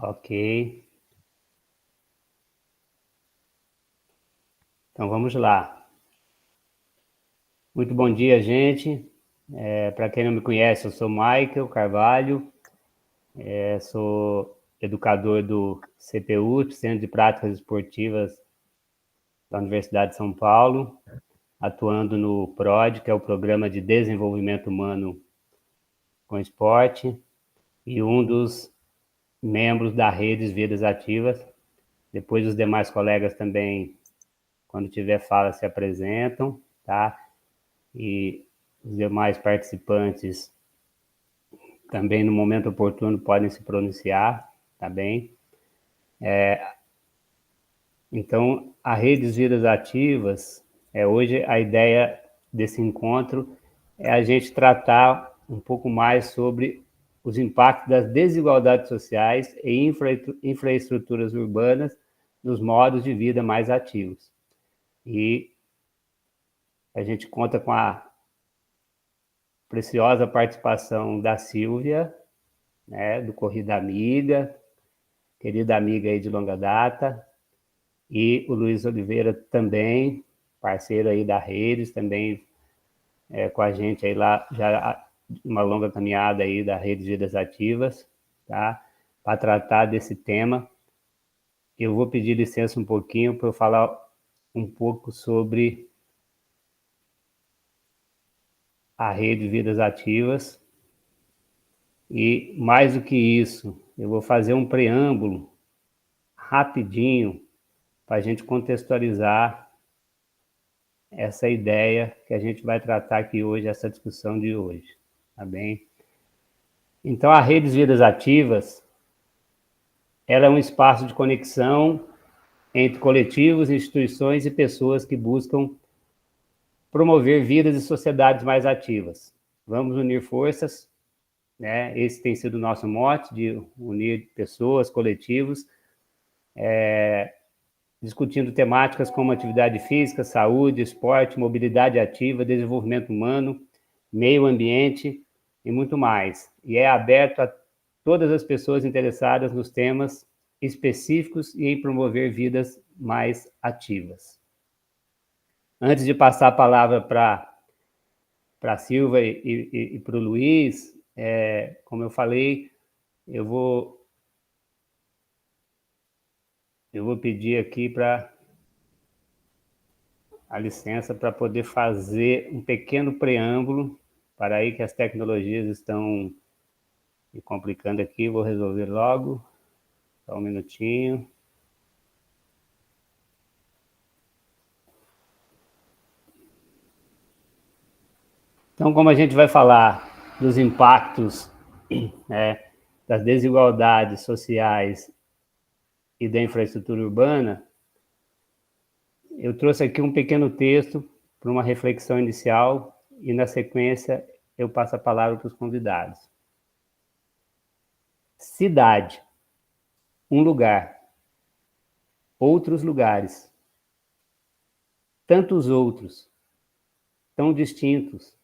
Ok. Então vamos lá. Muito bom dia, gente. Para quem não me conhece, eu sou Michael Carvalho, sou educador do CPU, Centro de Práticas Esportivas da Universidade de São Paulo, atuando no PROD, que é o Programa de Desenvolvimento Humano com Esporte, e um dos membros da Rede Vidas Ativas. Depois os demais colegas também, quando tiver fala, se apresentam, tá? E os demais participantes também, no momento oportuno, podem se pronunciar, tá bem? Então, a Redes Vidas Ativas, hoje a ideia desse encontro é a gente tratar um pouco mais sobre os impactos das desigualdades sociais e infraestruturas urbanas nos modos de vida mais ativos. E a gente conta com a preciosa participação da Silvia, né, do Corrida Amiga, querida amiga aí de longa data, e o Luiz Oliveira também, parceiro aí da Redes, também com a gente aí lá, já uma longa caminhada aí da Rede Vidas Ativas, tá? Para tratar desse tema. Eu vou pedir licença um pouquinho para eu falar um pouco sobre a Rede Vidas Ativas. E mais do que isso, eu vou fazer um preâmbulo rapidinho para a gente contextualizar essa ideia que a gente vai tratar aqui hoje, essa discussão de hoje, tá bem? Então, a Redes Vidas Ativas, ela é um espaço de conexão entre coletivos, instituições e pessoas que buscam promover vidas e sociedades mais ativas. Vamos unir forças, né? Esse tem sido o nosso mote, de unir pessoas, coletivos, discutindo temáticas como atividade física, saúde, esporte, mobilidade ativa, desenvolvimento humano, meio ambiente e muito mais. E é aberto a todas as pessoas interessadas nos temas específicos e em promover vidas mais ativas. Antes de passar a palavra para a Silva e para o Luiz, como eu falei, eu vou pedir aqui para a licença para poder fazer um pequeno preâmbulo, para aí que as tecnologias estão me complicando aqui, vou resolver logo, só um minutinho. Então, como a gente vai falar dos impactos, né, das desigualdades sociais e da infraestrutura urbana, eu trouxe aqui um pequeno texto para uma reflexão inicial e, na sequência, eu passo a palavra para os convidados. Cidade, um lugar, outros lugares, tantos outros, tão distintos,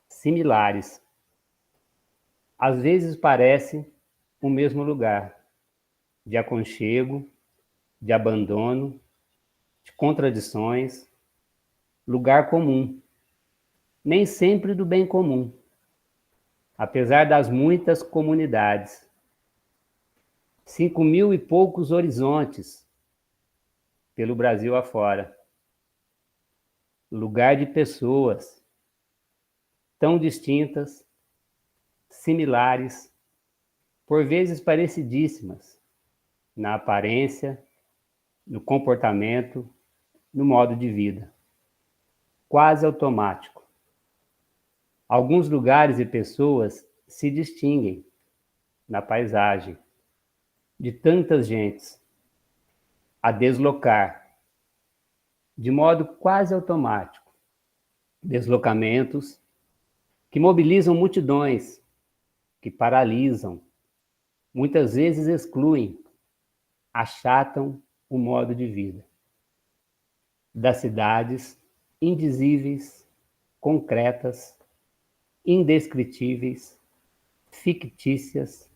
similares. Às vezes parece o mesmo lugar, de aconchego, de abandono, de contradições, lugar comum, nem sempre do bem comum, apesar das muitas comunidades. 5.000 e poucos horizontes pelo Brasil afora. Lugar de pessoas tão distintas, similares, por vezes parecidíssimas, na aparência, no comportamento, no modo de vida. Quase automático. Alguns lugares e pessoas se distinguem na paisagem de tantas gentes a deslocar, de modo quase automático, deslocamentos que mobilizam multidões, que paralisam, muitas vezes excluem, achatam o modo de vida das cidades indizíveis, concretas, indescritíveis, fictícias,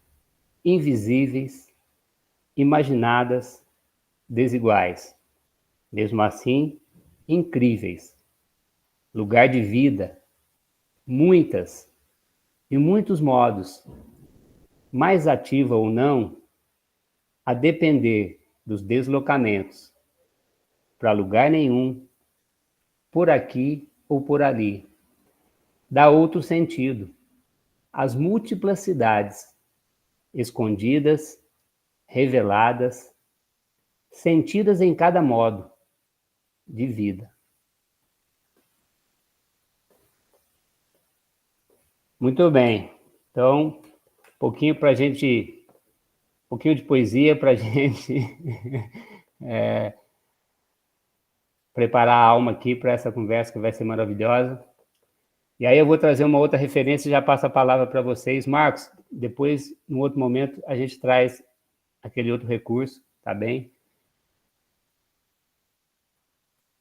invisíveis, imaginadas desiguais, mesmo assim, incríveis. Lugar de vida, muitas, de muitos modos, mais ativa ou não, a depender dos deslocamentos, para lugar nenhum, por aqui ou por ali. Dá outro sentido. As múltiplas cidades, escondidas, reveladas, sentidas em cada modo de vida. Muito bem. Então, pouquinho para a gente, um pouquinho de poesia para a gente preparar a alma aqui para essa conversa que vai ser maravilhosa. E aí eu vou trazer uma outra referência e já passo a palavra para vocês. Marcos, depois, num outro momento, a gente traz aquele outro recurso, tá bem?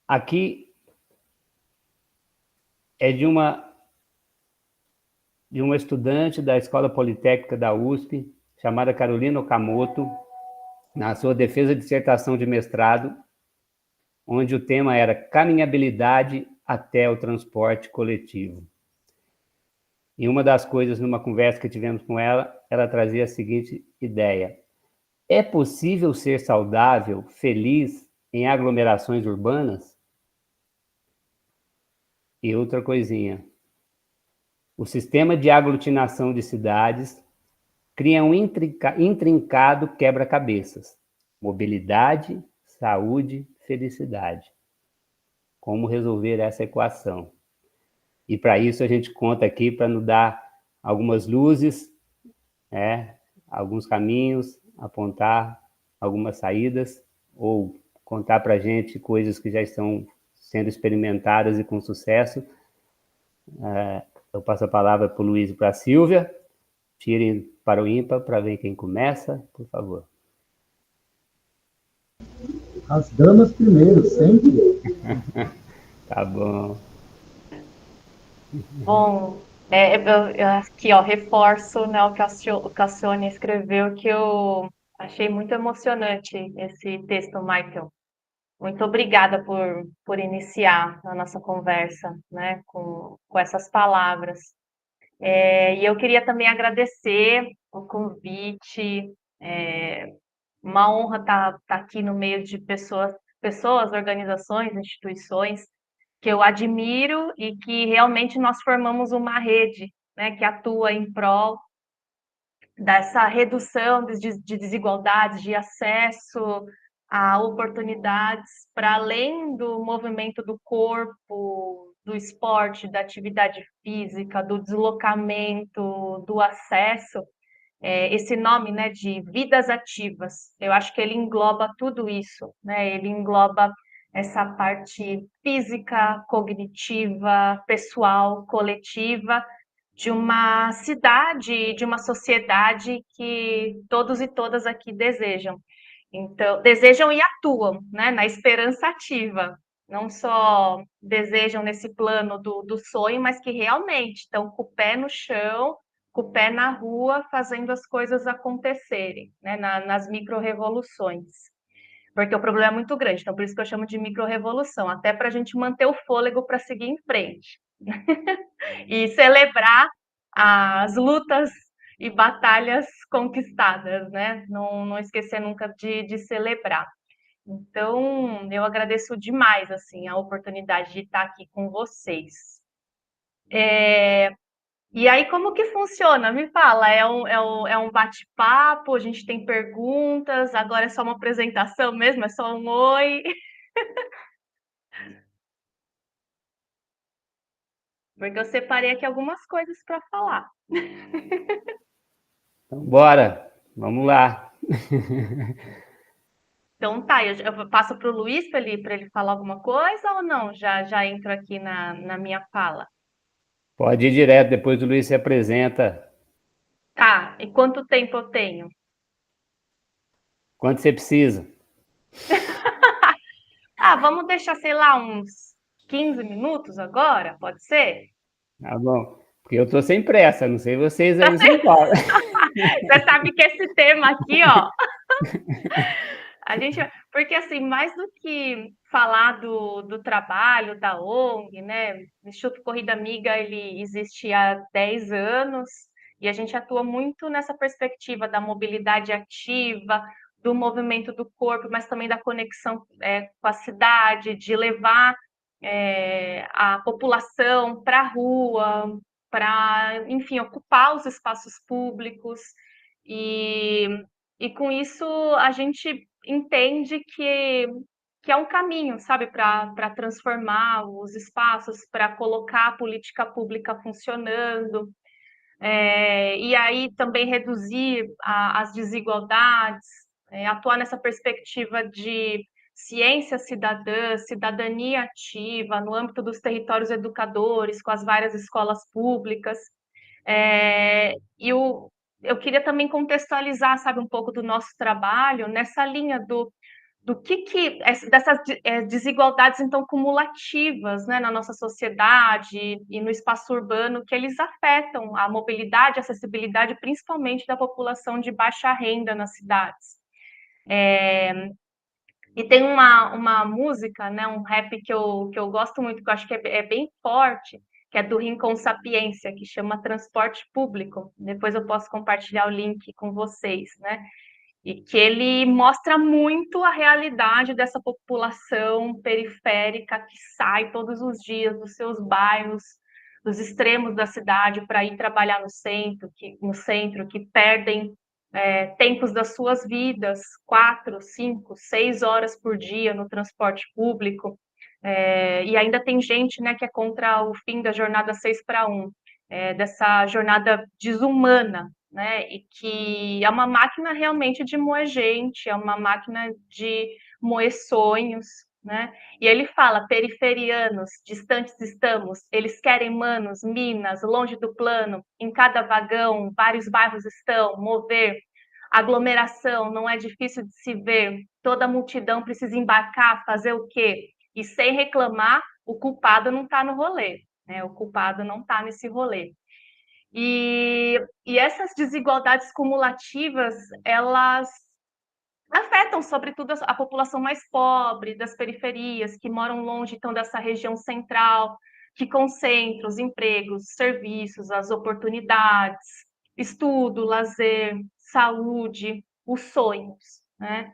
Aqui é de uma estudante da Escola Politécnica da USP, chamada Carolina Okamoto, na sua defesa de dissertação de mestrado, onde o tema era caminhabilidade até o transporte coletivo. E uma das coisas, numa conversa que tivemos com ela, ela trazia a seguinte ideia: é possível ser saudável, feliz em aglomerações urbanas? E outra coisinha: o sistema de aglutinação de cidades cria um intrincado quebra-cabeças. Mobilidade, saúde, felicidade. Como resolver essa equação? E para isso a gente conta aqui para nos dar algumas luzes, alguns caminhos, apontar algumas saídas, ou contar para a gente coisas que já estão sendo experimentadas e com sucesso. Eu passo a palavra para o Luiz e para a Silvia. Tirem para o ímpar para ver quem começa, por favor. As damas primeiro, sempre. Tá bom. Bom, eu aqui, ó, reforço, né, o que o Cassione escreveu, que eu achei muito emocionante esse texto, Michael. Muito obrigada por iniciar a nossa conversa, né, com essas palavras. E eu queria também agradecer o convite, uma honra estar aqui no meio de pessoas, organizações, instituições que eu admiro e que realmente nós formamos uma rede, né, que atua em prol dessa redução de desigualdades, de acesso a oportunidades para além do movimento do corpo, do esporte, da atividade física, do deslocamento, do acesso. Esse nome, né, de vidas ativas, eu acho que ele engloba tudo isso, né? Ele engloba essa parte física, cognitiva, pessoal, coletiva, de uma cidade, de uma sociedade que todos e todas aqui desejam. Então, desejam e atuam, né, na esperança ativa. Não só desejam nesse plano do sonho, mas que realmente estão com o pé no chão, com o pé na rua, fazendo as coisas acontecerem, né, nas micro-revoluções. Porque o problema é muito grande, então por isso que eu chamo de micro-revolução, até para a gente manter o fôlego para seguir em frente. E celebrar as lutas e batalhas conquistadas, né? Não esquecer nunca de celebrar. Então, eu agradeço demais, assim, a oportunidade de estar aqui com vocês. E aí, como que funciona? Me fala, é um bate-papo, a gente tem perguntas, agora é só uma apresentação mesmo, é só um oi? Porque eu separei aqui algumas coisas para falar. Então, bora, vamos lá. Então tá, eu passo para o Luiz para ele falar alguma coisa ou não? Já entro aqui na minha fala. Pode ir direto, depois o Luiz se apresenta. Tá, e quanto tempo eu tenho? Quanto você precisa? Vamos deixar, sei lá, uns 15 minutos agora, pode ser? Tá bom, porque eu tô sem pressa, não sei vocês aí em São Paulo. Você sabe que esse tema aqui, ó, A gente, porque assim, mais do que falar do trabalho da ONG, né? O Instituto Corrida Amiga, ele existe há 10 anos e a gente atua muito nessa perspectiva da mobilidade ativa, do movimento do corpo, mas também da conexão com a cidade, de levar a população para a rua, para, enfim, ocupar os espaços públicos e com isso a gente entende que é um caminho, sabe, para transformar os espaços, para colocar a política pública funcionando, e aí também reduzir as desigualdades, atuar nessa perspectiva de ciência cidadã, cidadania ativa, no âmbito dos territórios educadores, com as várias escolas públicas. Eu queria também contextualizar, sabe, um pouco do nosso trabalho nessa linha do que dessas desigualdades então cumulativas, né, na nossa sociedade e no espaço urbano, que eles afetam a mobilidade, a acessibilidade, principalmente da população de baixa renda nas cidades. E tem uma música, né, um rap que eu gosto muito, que eu acho que é bem forte, que é do Rincon Sapiência, que chama Transporte Público. Depois eu posso compartilhar o link com vocês, né? E que ele mostra muito a realidade dessa população periférica que sai todos os dias dos seus bairros, dos extremos da cidade para ir trabalhar no centro, que perdem tempos das suas vidas, 4, 5, 6 horas por dia no transporte público. E ainda tem gente, né, que é contra o fim da jornada 6 para 1, dessa jornada desumana, né, e que é uma máquina realmente de moer gente, é uma máquina de moer sonhos, né? E ele fala: periferianos, distantes estamos, eles querem manos, minas, longe do plano, em cada vagão, vários bairros estão, mover, aglomeração, não é difícil de se ver, toda a multidão precisa embarcar, fazer o quê? E sem reclamar, o culpado não está no rolê, né? O culpado não está nesse rolê. E essas desigualdades cumulativas, elas afetam, sobretudo, a população mais pobre, das periferias, que moram longe, então, dessa região central, que concentra os empregos, serviços, as oportunidades, estudo, lazer, saúde, os sonhos, né?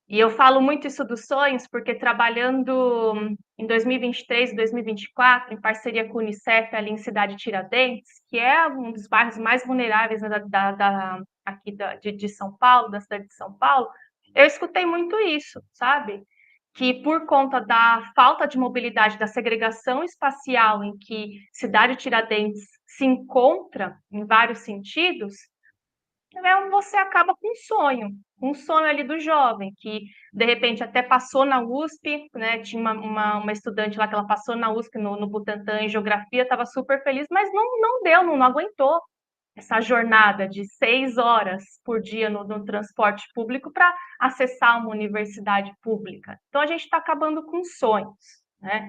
E eu falo muito isso dos sonhos porque trabalhando em 2023 e 2024, em parceria com o Unicef, ali em Cidade Tiradentes, que é um dos bairros mais vulneráveis, né, aqui de São Paulo, da cidade de São Paulo, eu escutei muito isso, sabe? Que por conta da falta de mobilidade, da segregação espacial em que Cidade Tiradentes se encontra em vários sentidos, você acaba com um sonho ali do jovem, que de repente até passou na USP, né? Tinha uma estudante lá que ela passou na USP no Butantan em geografia, estava super feliz, mas não deu, não aguentou essa jornada de 6 horas por dia no transporte público para acessar uma universidade pública. Então a gente está acabando com sonhos, né?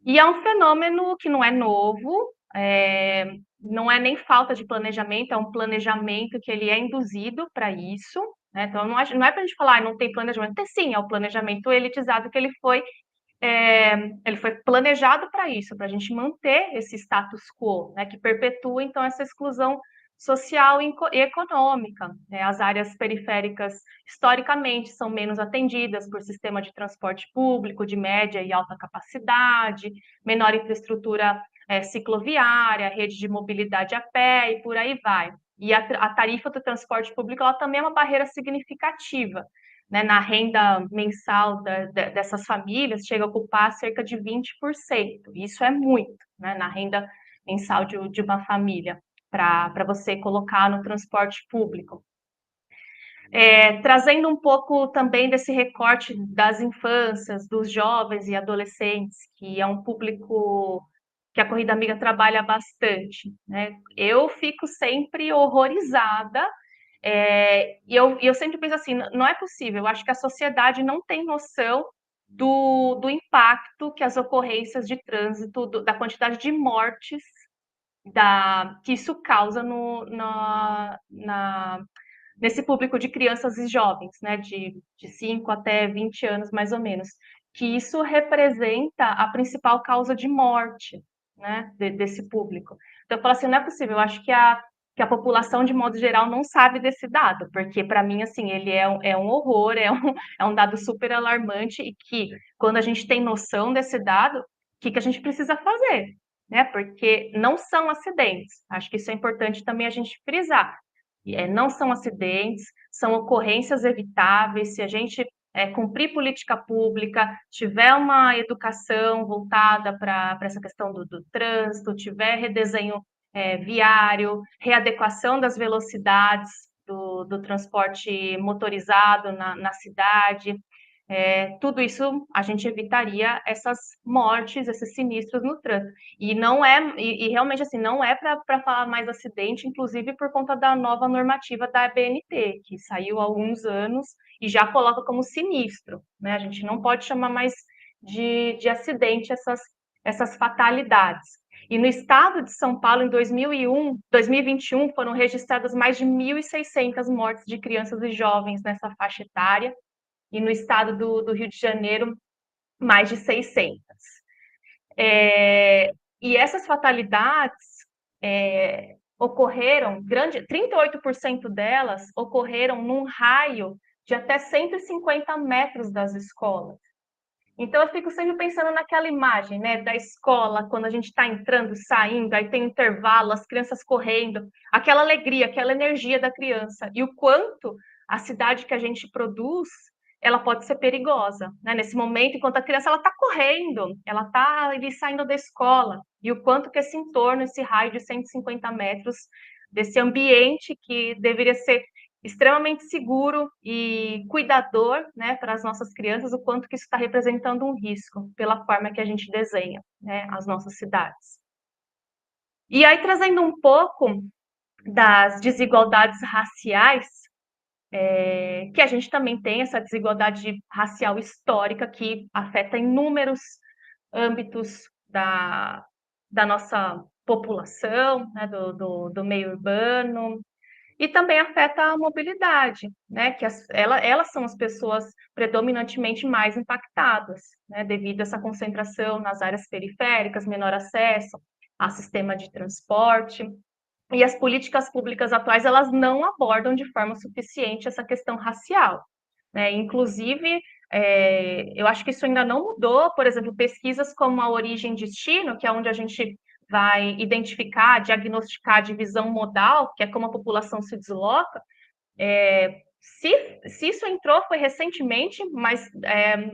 E é um fenômeno que não é novo, não é nem falta de planejamento, é um planejamento que ele é induzido para isso, né? Então, não é para a gente falar, não tem planejamento. Tem sim, é o planejamento elitizado que ele foi planejado para isso, para a gente manter esse status quo, né? Que perpetua, então, essa exclusão social e econômica, né? As áreas periféricas, historicamente, são menos atendidas por sistema de transporte público de média e alta capacidade, menor infraestrutura cicloviária, rede de mobilidade a pé e por aí vai. E a tarifa do transporte público ela também é uma barreira significativa, né? Na renda mensal dessas famílias, chega a ocupar cerca de 20%. Isso é muito, né? Na renda mensal de uma família, para você colocar no transporte público. Trazendo um pouco também desse recorte das infâncias, dos jovens e adolescentes, que é um público que a Corrida Amiga trabalha bastante, né? Eu fico sempre horrorizada, e eu sempre penso assim, não é possível, eu acho que a sociedade não tem noção do impacto que as ocorrências de trânsito, da quantidade de mortes que isso causa nesse público de crianças e jovens, né, de 5 até 20 anos, mais ou menos, que isso representa a principal causa de morte, né, desse público. Então, eu falo assim, não é possível, eu acho que a população, de modo geral, não sabe desse dado, porque, para mim, assim, ele é um horror, é um dado super alarmante, e que, quando a gente tem noção desse dado, o que a gente precisa fazer? Né? Porque não são acidentes, acho que isso é importante também a gente frisar. Não são acidentes, são ocorrências evitáveis, se a gente cumprir política pública, tiver uma educação voltada para essa questão do trânsito, tiver redesenho viário, readequação das velocidades do transporte motorizado na cidade, tudo isso a gente evitaria essas mortes, esses sinistros no trânsito. E não é, e realmente assim, não é para falar mais acidente, inclusive por conta da nova normativa da ABNT, que saiu há alguns anos e já coloca como sinistro, né? A gente não pode chamar mais de acidente essas fatalidades. E no estado de São Paulo, em 2021, foram registradas mais de 1.600 mortes de crianças e jovens nessa faixa etária, e no estado do Rio de Janeiro, mais de 600. E essas fatalidades ocorreram, 38% delas ocorreram num raio de até 150 metros das escolas. Então, eu fico sempre pensando naquela imagem, né, da escola, quando a gente está entrando, saindo, aí tem um intervalo, as crianças correndo, aquela alegria, aquela energia da criança, e o quanto a cidade que a gente produz, ela pode ser perigosa, né? Nesse momento, enquanto a criança ela está correndo, ela está ali saindo da escola, e o quanto que esse entorno, esse raio de 150 metros, desse ambiente que deveria ser extremamente seguro e cuidador, né, para as nossas crianças, o quanto que isso está representando um risco pela forma que a gente desenha, né, as nossas cidades. E aí, trazendo um pouco das desigualdades raciais, que a gente também tem essa desigualdade racial histórica que afeta inúmeros âmbitos da nossa população, né, do meio urbano, e também afeta a mobilidade, né? Que elas são as pessoas predominantemente mais impactadas, né? Devido a essa concentração nas áreas periféricas, menor acesso a sistema de transporte. E as políticas públicas atuais, elas não abordam de forma suficiente essa questão racial, né? Inclusive, eu acho que isso ainda não mudou. Por exemplo, pesquisas como a Origem Destino, que é onde a gente vai identificar, diagnosticar a divisão modal, que é como a população se desloca. Se isso entrou foi recentemente, mas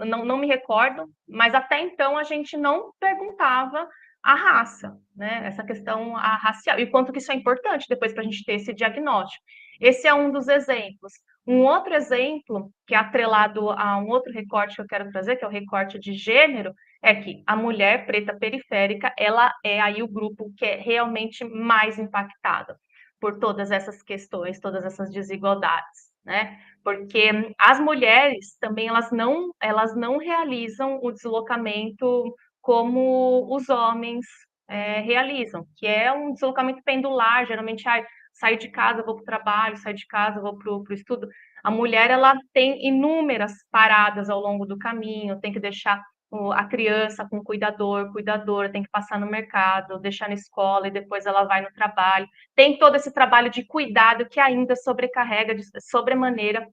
não me recordo, mas até então a gente não perguntava a raça, né? Essa questão racial, e quanto que isso é importante depois para a gente ter esse diagnóstico. Esse é um dos exemplos. Um outro exemplo, que é atrelado a um outro recorte que eu quero trazer, que é o recorte de gênero, é que a mulher preta periférica, ela é aí o grupo que é realmente mais impactado por todas essas questões, todas essas desigualdades, né? Porque as mulheres também, elas não realizam o deslocamento como os homens realizam, que é um deslocamento pendular, geralmente, saio de casa, vou para o trabalho, saio de casa, vou para o estudo. A mulher, ela tem inúmeras paradas ao longo do caminho, tem que deixar a criança com cuidadora, tem que passar no mercado, deixar na escola e depois ela vai no trabalho. Tem todo esse trabalho de cuidado que ainda sobrecarrega de sobremaneira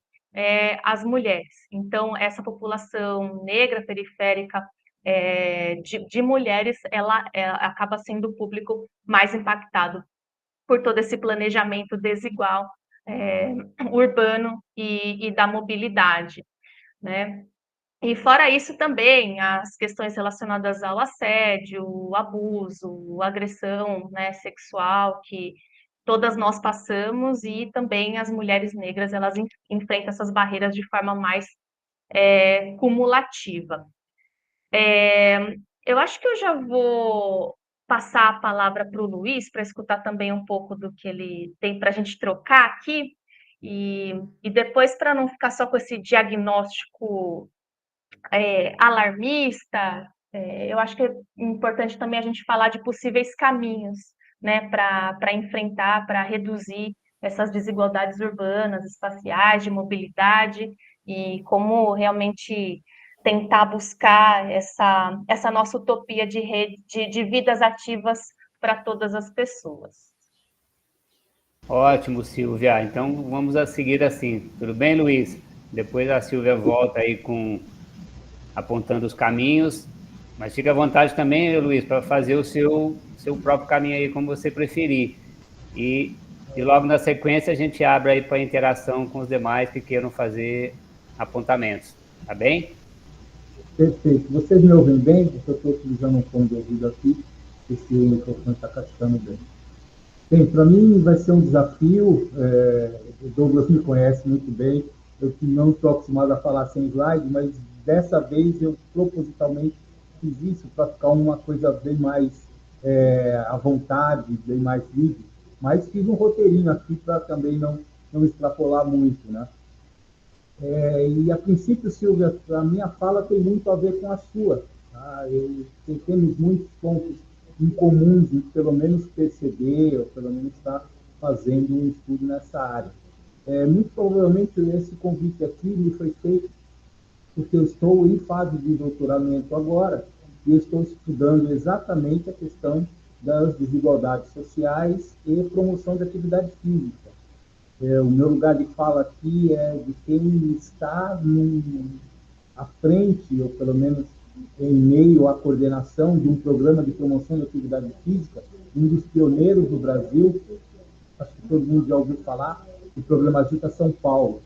as mulheres. Então, essa população negra, periférica, de mulheres, ela acaba sendo o público mais impactado por todo esse planejamento desigual urbano e da mobilidade, né? E fora isso também, as questões relacionadas ao assédio, o abuso, a agressão, né, sexual, que todas nós passamos, e também as mulheres negras, elas enfrentam essas barreiras de forma mais cumulativa. Eu acho que eu já vou passar a palavra para o Luiz, para escutar também um pouco do que ele tem para a gente trocar aqui, e depois, para não ficar só com esse diagnóstico alarmista, eu acho que é importante também a gente falar de possíveis caminhos, né, para enfrentar, para reduzir essas desigualdades urbanas, espaciais, de mobilidade, e como realmente tentar buscar essa nossa utopia de rede, de vidas ativas para todas as pessoas. Ótimo, Silvia. Então vamos a seguir assim. Tudo bem, Luiz? Depois a Silvia volta aí com apontando os caminhos, mas fica à vontade também, Luiz, para fazer o seu próprio caminho aí, como você preferir. E, e logo na sequência a gente abre aí para interação com os demais que queiram fazer apontamentos. Tá bem? Perfeito. Vocês me ouvem bem? Porque eu estou utilizando um fone de ouvido aqui, esse microfone está captando bem. Bem, para mim vai ser um desafio, o Douglas me conhece muito bem, eu não estou acostumado a falar sem slide, mas dessa vez eu propositalmente fiz isso para ficar uma coisa bem mais à vontade, bem mais livre, mas fiz um roteirinho aqui para também não extrapolar muito, né? E a princípio, Silvia, a minha fala tem muito a ver com a sua. Tá? Temos muitos pontos em comuns, de pelo menos perceber, ou pelo menos estar fazendo um estudo nessa área. Muito provavelmente esse convite aqui me foi feito porque eu estou em fase de doutoramento agora e eu estou estudando exatamente a questão das desigualdades sociais e promoção da atividade física. O meu lugar de fala aqui é de quem está à frente, ou pelo menos em meio à coordenação de um programa de promoção da atividade física, um dos pioneiros do Brasil, acho que todo mundo já ouviu falar, o programa Agita São Paulo.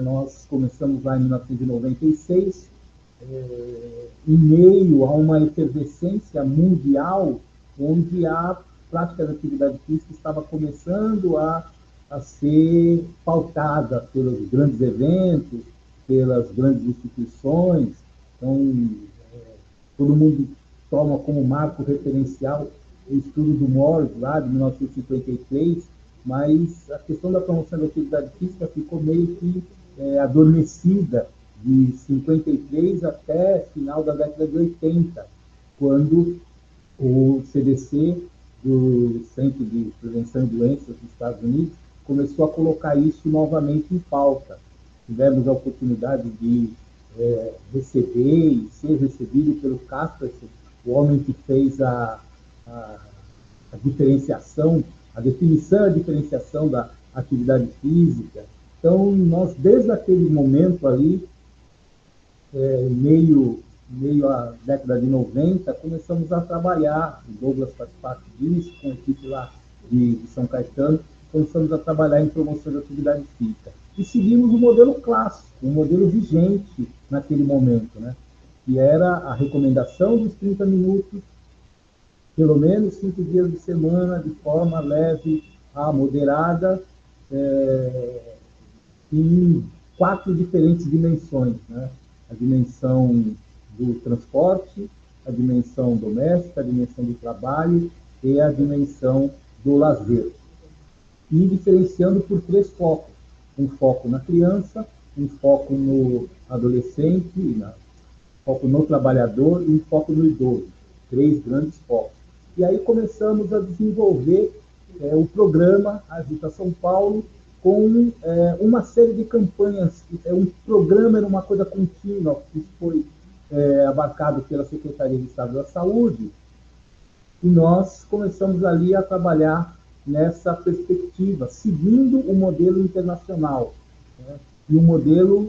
Nós começamos lá em 1996, em meio a uma efervescência mundial, onde a prática da atividade física estava começando a ser pautada pelos grandes eventos, pelas grandes instituições. Então, todo mundo toma como marco referencial o estudo do Morris, lá de 1953, mas a questão da promoção da atividade física ficou meio que adormecida de 53 até final da década de 80, quando o CDC, do Centro de Prevenção de Doenças dos Estados Unidos, começou a colocar isso novamente em pauta. Tivemos a oportunidade de receber e ser recebido pelo Kasperson, o homem que fez a diferenciação, a definição e a diferenciação da atividade física. Então, nós, desde aquele momento ali, meio à década de 90, começamos a trabalhar, o Douglas faz parte disso, com a equipe lá de São Caetano, começamos a trabalhar em promoção da atividade física. E seguimos o modelo clássico, o modelo vigente naquele momento, né? Que era a recomendação dos 30 minutos, pelo menos 5 dias de semana, de forma leve a moderada, em 4 diferentes dimensões, né? A dimensão do transporte, a dimensão doméstica, a dimensão do trabalho e a dimensão do lazer. E diferenciando por 3 focos. Um foco na criança, um foco no adolescente, um foco no trabalhador e um foco no idoso. 3 grandes focos. E aí começamos a desenvolver o programa Agita São Paulo, com uma série de campanhas. Um programa era uma coisa contínua, que foi abarcado pela Secretaria de Estado da Saúde, e nós começamos ali a trabalhar nessa perspectiva, seguindo o modelo internacional, né? E um modelo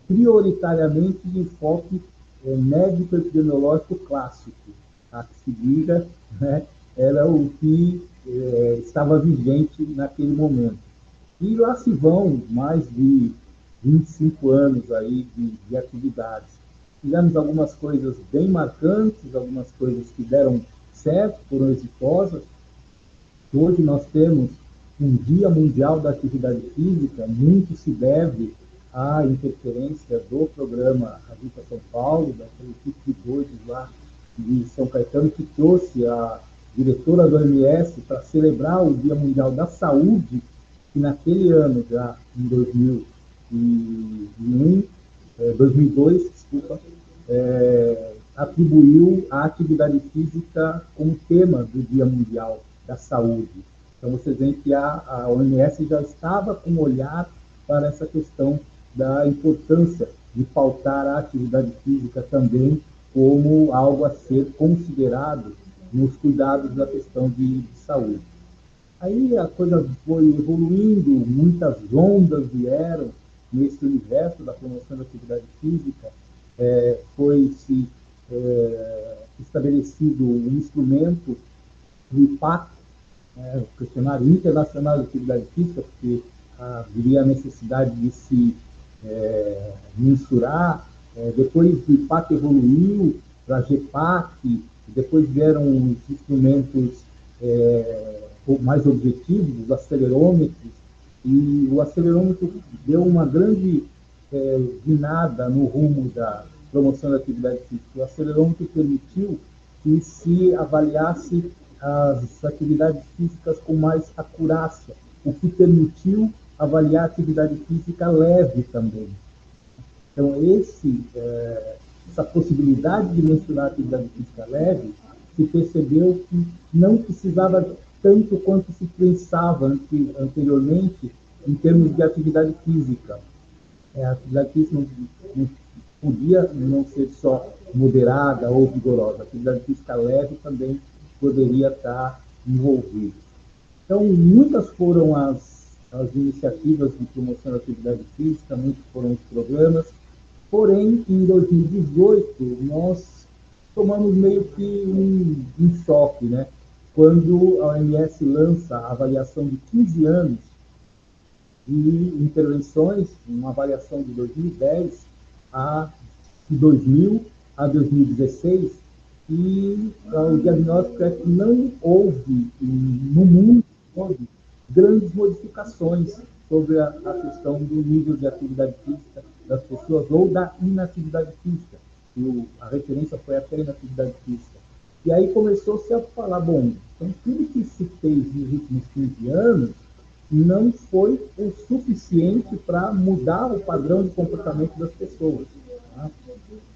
prioritariamente de enfoque médico-epidemiológico clássico. A que se diga, né, era o que estava vigente naquele momento. E lá se vão mais de 25 anos aí de atividades. Fizemos algumas coisas bem marcantes, algumas coisas que deram certo, foram exitosas. Hoje nós temos um Dia Mundial da Atividade Física, muito se deve à interferência do programa Agita São Paulo, daquela equipe de doidos lá de São Caetano, que trouxe a diretora do OMS para celebrar o Dia Mundial da Saúde, que naquele ano, já em 2002, desculpa, atribuiu a atividade física como tema do Dia Mundial da Saúde. Então, vocês veem que a OMS já estava com um olhar para essa questão da importância de pautar a atividade física também como algo a ser considerado nos cuidados da questão de saúde. Aí a coisa foi evoluindo, muitas ondas vieram nesse universo da promoção da atividade física, foi-se estabelecido um instrumento, o IPAC, o Questionário Internacional de Atividade Física, porque haveria a necessidade de se mensurar. Depois o IPAC evoluiu para a GEPAC, depois vieram os instrumentos mais objetivos, os acelerômetros, e o acelerômetro deu uma grande guinada no rumo da promoção da atividade física. O acelerômetro permitiu que se avaliasse as atividades físicas com mais acurácia, o que permitiu avaliar a atividade física leve também. Então, essa possibilidade de mensurar a atividade física leve, se percebeu que não precisava tanto quanto se pensava anteriormente em termos de atividade física. A atividade física não podia não ser só moderada ou vigorosa, a atividade física leve também poderia estar envolvida. Então, muitas foram as iniciativas de promoção da atividade física, muitos foram os programas, porém, em 2018, nós tomamos meio que um choque, né? Quando a OMS lança a avaliação de 15 anos e intervenções, uma avaliação de 2010 de 2000 a 2016, e o diagnóstico é que não houve, no mundo todo, grandes modificações sobre a questão do nível de atividade física das pessoas ou da inatividade física. A referência foi até a inatividade física. E aí começou-se a falar, bom, então tudo que se fez nos últimos 15 anos não foi o suficiente para mudar o padrão de comportamento das pessoas. Tá?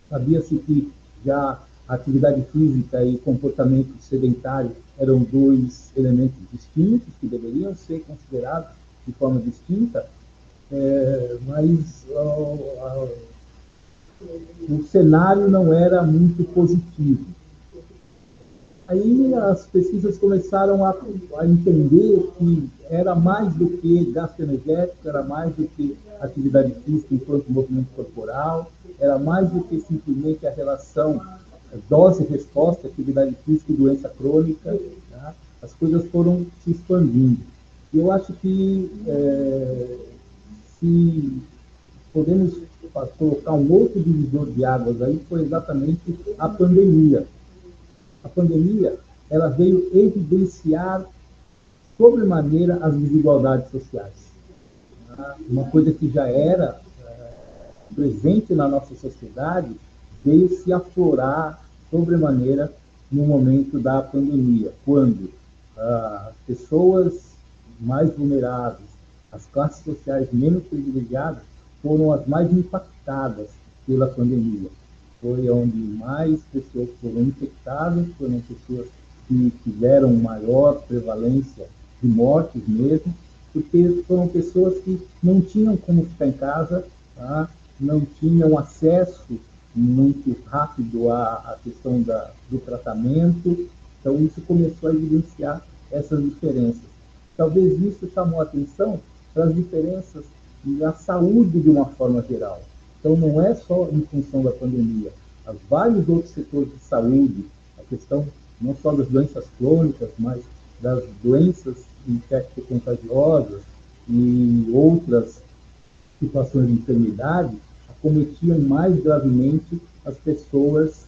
Sabia-se que já a atividade física e comportamento sedentário eram dois elementos distintos, que deveriam ser considerados de forma distinta, mas o cenário não era muito positivo. Aí as pesquisas começaram a entender que era mais do que gasto energético, era mais do que atividade física enquanto movimento corporal, era mais do que simplesmente a relação dose-resposta, atividade física e doença crônica. Tá? As coisas foram se expandindo. E eu acho que se podemos colocar um outro divisor de águas aí, foi exatamente a pandemia. A pandemia, ela veio evidenciar sobremaneira as desigualdades sociais. Uma coisa que já era presente na nossa sociedade veio se aflorar sobremaneira no momento da pandemia, quando as pessoas mais vulneráveis, as classes sociais menos privilegiadas, foram as mais impactadas pela pandemia. Foi onde mais pessoas foram infectadas, foram pessoas que tiveram maior prevalência de mortes mesmo, porque foram pessoas que não tinham como ficar em casa, tá? Não tinham acesso muito rápido à questão do tratamento, então isso começou a evidenciar essas diferenças. Talvez isso chamou a atenção para as diferenças na saúde de uma forma geral. Então, não é só em função da pandemia. Há vários outros setores de saúde, a questão não só das doenças crônicas, mas das doenças infecto-contagiosas e outras situações de enfermidade, acometiam mais gravemente as pessoas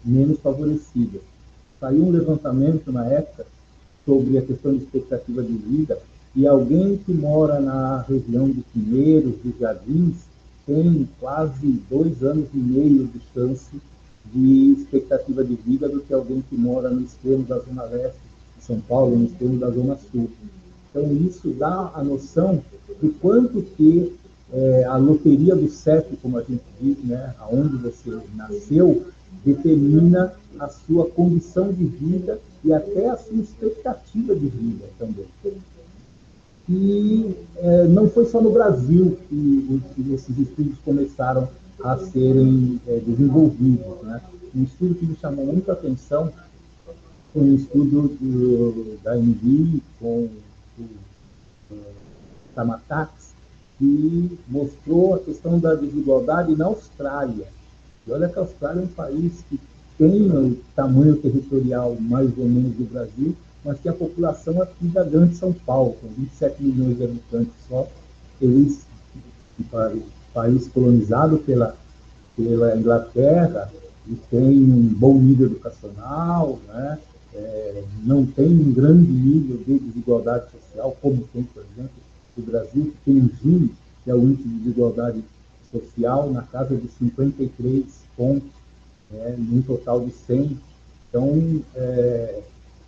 menos favorecidas. Saiu um levantamento na época sobre a questão de expectativa de vida, e alguém que mora na região de Pinheiros, dos Jardins, tem quase 2 anos e meio de chance de expectativa de vida do que alguém que mora no extremo da Zona Leste de São Paulo, no extremo da Zona Sul. Então, isso dá a noção do quanto que a loteria do CEP, como a gente diz, né, aonde você nasceu, determina a sua condição de vida e até a sua expectativa de vida também. E não foi só no Brasil que esses estudos começaram a serem desenvolvidos, né? Um estudo que me chamou muita atenção foi um estudo da Envi com o Tamatax, que mostrou a questão da desigualdade na Austrália. E olha que a Austrália é um país que tem o tamanho territorial mais ou menos do Brasil, mas que a população aqui da grande São Paulo, com 27 milhões de habitantes só, eles, país colonizado pela Inglaterra, e tem um bom nível educacional, né? Não tem um grande nível de desigualdade social, como tem, por exemplo, o Brasil, que tem um Gini, que é o índice de desigualdade social, na casa de 53 pontos, num total de 100. Então,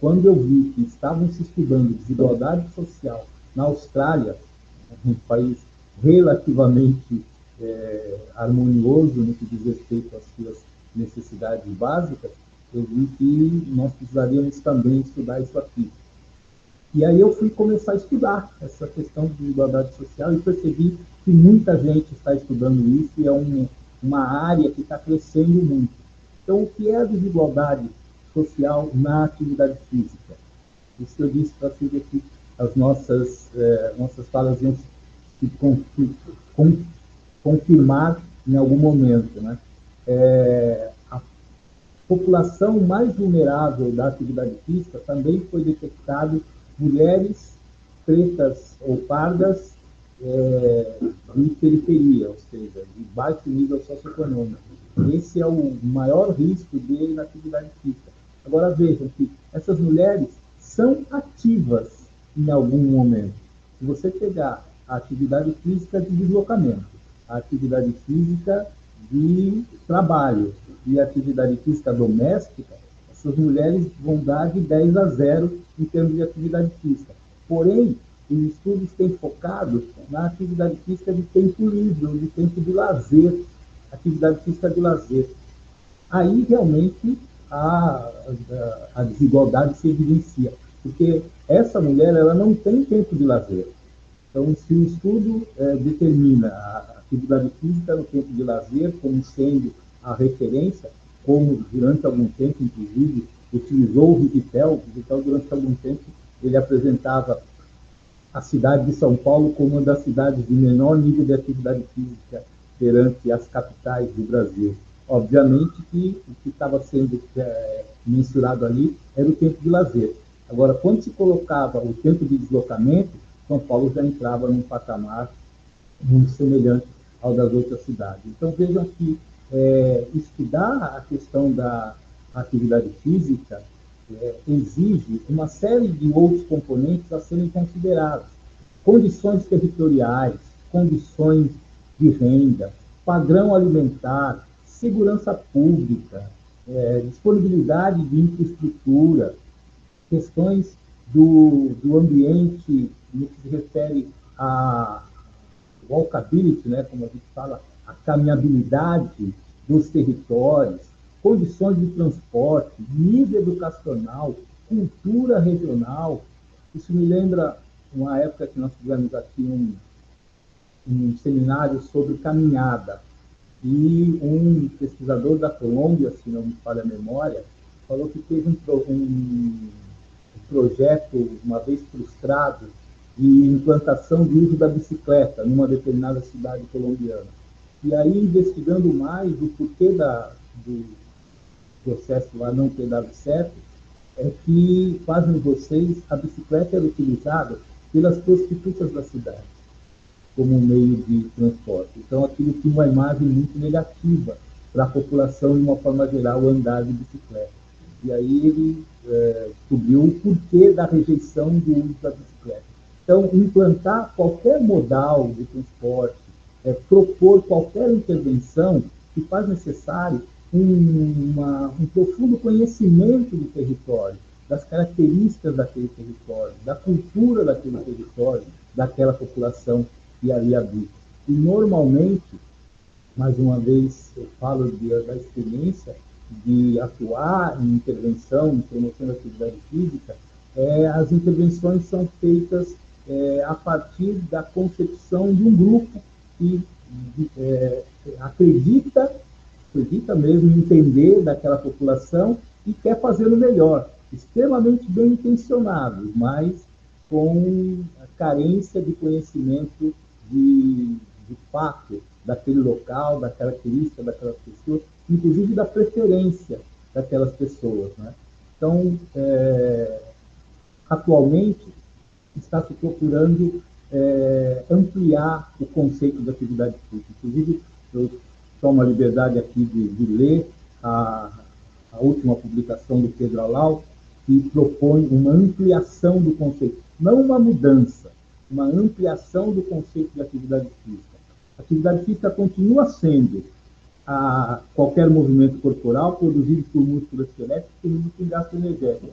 quando eu vi que estavam se estudando desigualdade social na Austrália, um país relativamente harmonioso no que diz respeito às suas necessidades básicas, eu vi que nós precisaríamos também estudar isso aqui. E aí eu fui começar a estudar essa questão de desigualdade social e percebi que muita gente está estudando isso e é uma área que está crescendo muito. Então, o que é a desigualdade social na atividade física? Isso que eu disse para vocês aqui, as nossas falas iam se confirmar em algum momento, né? A população mais vulnerável da atividade física também foi detectado mulheres pretas ou pardas de periferia, ou seja, de baixo nível socioeconômico. Esse é o maior risco de inatividade física. Agora vejam que essas mulheres são ativas em algum momento. Se você pegar a atividade física de deslocamento, a atividade física de trabalho e a atividade física doméstica, essas mulheres vão dar de 10-0 em termos de atividade física. Porém, os estudos têm focado na atividade física de tempo livre, ou de tempo de lazer, atividade física de lazer. Aí, realmente, a desigualdade se evidencia, porque essa mulher ela não tem tempo de lazer. Então, se o estudo determina a atividade física no tempo de lazer como sendo a referência, como durante algum tempo, inclusive, utilizou o Vivitel durante algum tempo, ele apresentava a cidade de São Paulo como uma das cidades de menor nível de atividade física perante as capitais do Brasil. Obviamente que o que estava sendo mensurado ali era o tempo de lazer. Agora, quando se colocava o tempo de deslocamento, São Paulo já entrava num patamar muito semelhante ao das outras cidades. Então, vejam que estudar a questão da atividade física exige uma série de outros componentes a serem considerados. Condições territoriais, condições de renda, padrão alimentar, segurança pública, disponibilidade de infraestrutura, questões do ambiente no que se refere a walkability, né, como a gente fala, a caminhabilidade dos territórios, condições de transporte, nível educacional, cultura regional. Isso me lembra uma época que nós tivemos aqui um seminário sobre caminhada, e um pesquisador da Colômbia, se não me falha a memória, falou que teve um projeto, uma vez frustrado, de implantação de uso da bicicleta numa determinada cidade colombiana. E aí, investigando mais o porquê do processo lá não ter dado certo, é que, pasmem vocês, a bicicleta era utilizada pelas prostitutas da cidade como meio de transporte. Então, aquilo tinha uma imagem muito negativa para a população, de uma forma geral, andar de bicicleta. E aí ele descobriu o porquê da rejeição do uso da bicicleta. Então, implantar qualquer modal de transporte, propor qualquer intervenção que faz necessário um profundo conhecimento do território, das características daquele território, da cultura daquele território, daquela população que ali habita. E, normalmente, mais uma vez, eu falo da experiência, de atuar em intervenção, em promoção da atividade física, as intervenções são feitas a partir da concepção de um grupo que acredita mesmo em entender daquela população e quer fazer o melhor, extremamente bem intencionados, mas com a carência de conhecimento de fato daquele local, da característica daquelas pessoas, inclusive da preferência daquelas pessoas, né? Então, atualmente, está se procurando ampliar o conceito da atividade física. Inclusive, eu tomo a liberdade aqui de ler a última publicação do Pedro Alau, que propõe uma ampliação do conceito, não uma mudança, uma ampliação do conceito de atividade física. A atividade física continua sendo qualquer movimento corporal produzido por músculo esquelético que tem gasto energético.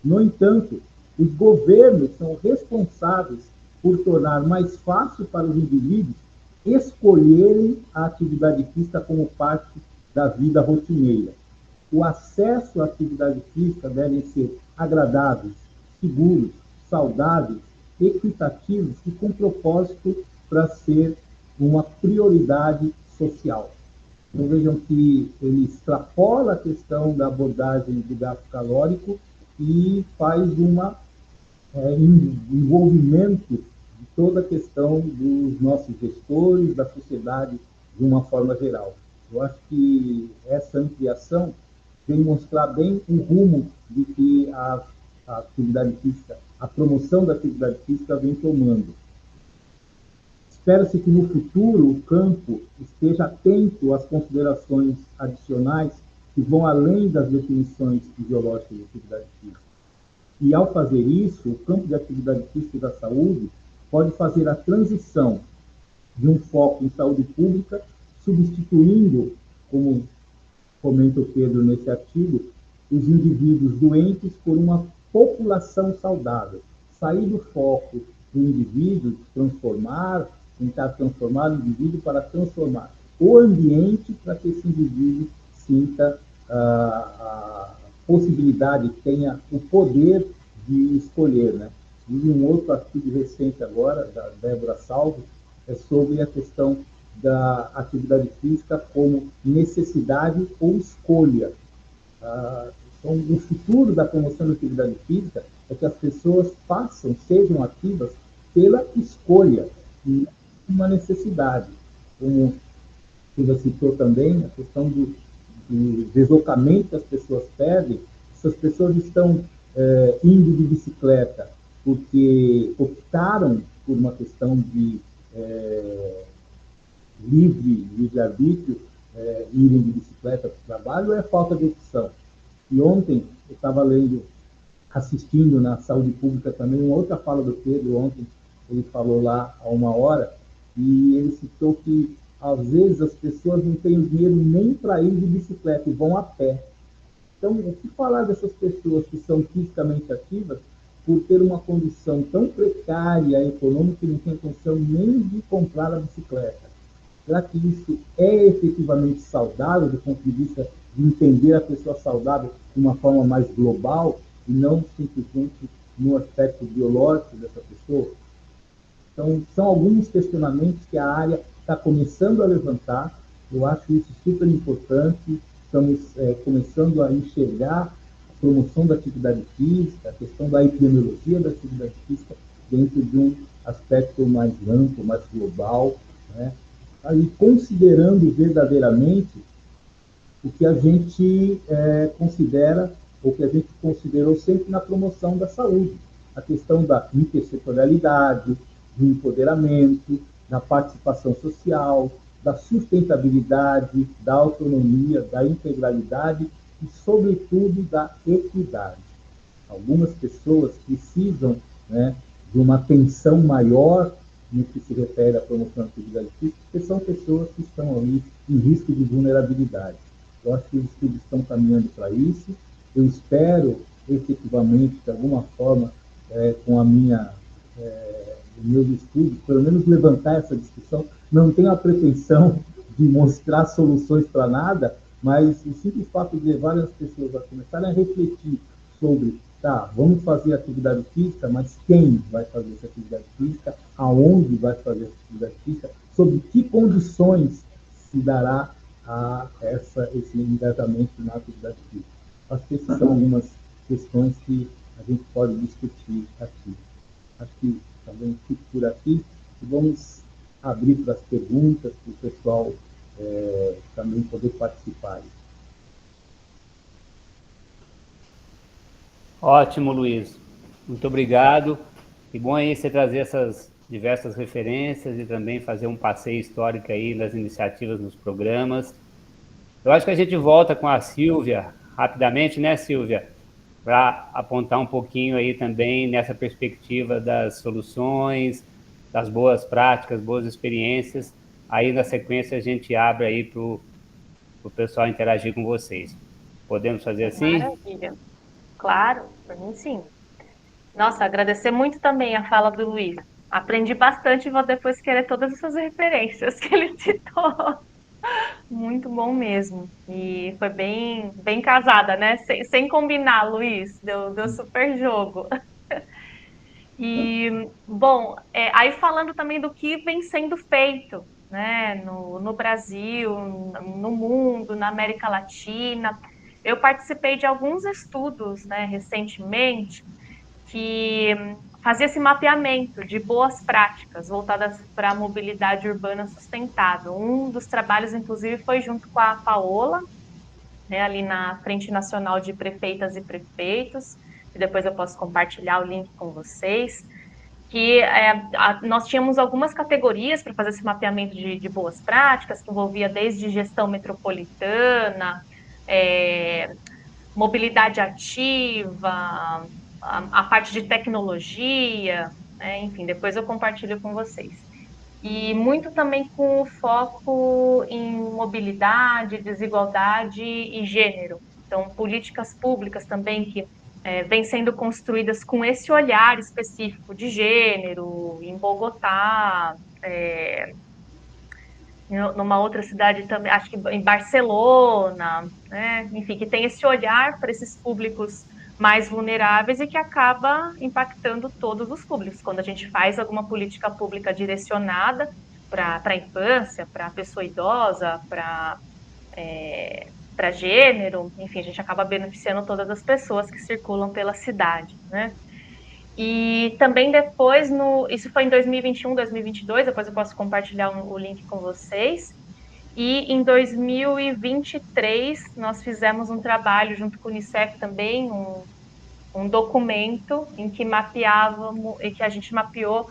No entanto, os governos são responsáveis por tornar mais fácil para os indivíduos escolherem a atividade física como parte da vida rotineira. O acesso à atividade física deve ser agradáveis, seguros, saudáveis, equitativos e com propósito para ser uma prioridade social. Então, vejam que ele extrapola a questão da abordagem do gasto calórico e faz envolvimento de toda a questão dos nossos gestores, da sociedade de uma forma geral. Eu acho que essa ampliação vem mostrar bem o rumo de que a atividade física, a promoção da atividade física vem tomando. Espera-se que no futuro o campo esteja atento às considerações adicionais que vão além das definições fisiológicas de atividade física. E, ao fazer isso, o campo de atividade física e da saúde pode fazer a transição de um foco em saúde pública, substituindo, como comenta o Pedro nesse artigo, os indivíduos doentes por uma população saudável. Sair do foco do indivíduo, tentar transformar o indivíduo para transformar o ambiente para que esse indivíduo sinta a possibilidade, tenha o poder de escolher, né? E um outro artigo recente agora, da Débora Salvo, é sobre a questão da atividade física como necessidade ou escolha. Então, o futuro da promoção da atividade física é que as pessoas sejam ativas pela escolha e uma necessidade. Como você citou também, a questão do deslocamento que as pessoas perdem. Essas pessoas estão indo de bicicleta porque optaram por uma questão de livre-arbítrio, irem de bicicleta para o trabalho, ou é falta de opção? E ontem eu estava assistindo na saúde pública também, uma outra fala do Pedro, ontem ele falou lá há 1 hora, e ele citou que às vezes as pessoas não têm dinheiro nem para ir de bicicleta e vão a pé. Então, o que falar dessas pessoas que são fisicamente ativas por ter uma condição tão precária econômica que não tem condição nem de comprar a bicicleta? Será que isso é efetivamente saudável do ponto de vista de entender a pessoa saudável de uma forma mais global e não simplesmente no aspecto biológico dessa pessoa? Então, são alguns questionamentos que a área está começando a levantar. Eu acho isso super importante. Estamos começando a enxergar a promoção da atividade física, a questão da epidemiologia da atividade física dentro de um aspecto mais amplo, mais global, né? Aí, considerando verdadeiramente o que a gente considera, ou que a gente considerou sempre na promoção da saúde, a questão da intersetorialidade, do empoderamento, da participação social, da sustentabilidade, da autonomia, da integralidade e, sobretudo, da equidade. Algumas pessoas precisam, né, de uma atenção maior no que se refere à promoção da atividade física, porque são pessoas que estão ali em risco de vulnerabilidade. Eu acho que os estudos estão caminhando para isso. Eu espero, efetivamente, de alguma forma, com os meus estudos, pelo menos levantar essa discussão. Não tenho a pretensão de mostrar soluções para nada, mas o simples fato de levar as pessoas a começarem a refletir sobre, tá, vamos fazer atividade física, mas quem vai fazer essa atividade física, aonde vai fazer essa atividade física, sobre que condições se dará a esse engajamento na atividade física. Acho que essas são algumas questões que a gente pode discutir aqui. Acho que também fico por aqui e vamos abrir para as perguntas, para o pessoal também poder participar. Ótimo, Luiz. Muito obrigado. E bom aí você trazer essas diversas referências e também fazer um passeio histórico aí nas iniciativas, nos programas. Eu acho que a gente volta com a Silvia rapidamente, né, Silvia? Para apontar um pouquinho aí também nessa perspectiva das soluções, das boas práticas, boas experiências. Aí, na sequência, a gente abre aí para o pessoal interagir com vocês. Podemos fazer assim? Maravilha. Claro, por mim sim. Nossa, agradecer muito também a fala do Luiz. Aprendi bastante e vou depois querer todas essas referências que ele citou. Muito bom mesmo. E foi bem casada, né? Sem combinar, Luiz. Deu super jogo. E, bom, aí falando também do que vem sendo feito, né, no Brasil, no mundo, na América Latina. Eu participei de alguns estudos, né, recentemente, que fazia esse mapeamento de boas práticas voltadas para a mobilidade urbana sustentável. Um dos trabalhos, inclusive, foi junto com a Paola, né, ali na Frente Nacional de Prefeitas e Prefeitos, e depois eu posso compartilhar o link com vocês, que nós tínhamos algumas categorias para fazer esse mapeamento de boas práticas, que envolvia desde gestão metropolitana, mobilidade ativa, a parte de tecnologia, né? Enfim, depois eu compartilho com vocês. E muito também com o foco em mobilidade, desigualdade e gênero. Então, políticas públicas também que vêm sendo construídas com esse olhar específico de gênero, em Bogotá, numa outra cidade também, acho que em Barcelona, né? Enfim, que tem esse olhar para esses públicos mais vulneráveis e que acaba impactando todos os públicos. Quando a gente faz alguma política pública direcionada para a infância, para a pessoa idosa, para gênero, enfim, a gente acaba beneficiando todas as pessoas que circulam pela cidade, né? E também depois, isso foi em 2021, 2022, depois eu posso compartilhar o link com vocês. E em 2023, nós fizemos um trabalho junto com o Unicef também, um documento em que a gente mapeou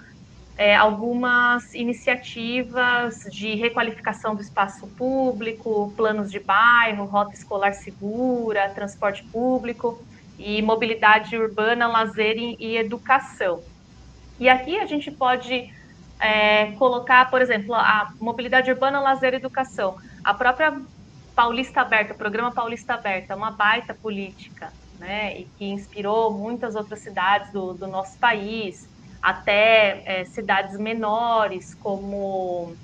algumas iniciativas de requalificação do espaço público, planos de bairro, rota escolar segura, transporte público e mobilidade urbana, lazer e educação. E aqui a gente pode colocar, por exemplo, a mobilidade urbana, lazer e educação. A própria Paulista Aberta, o programa Paulista Aberta, é uma baita política, né? E que inspirou muitas outras cidades do nosso país, até cidades menores, como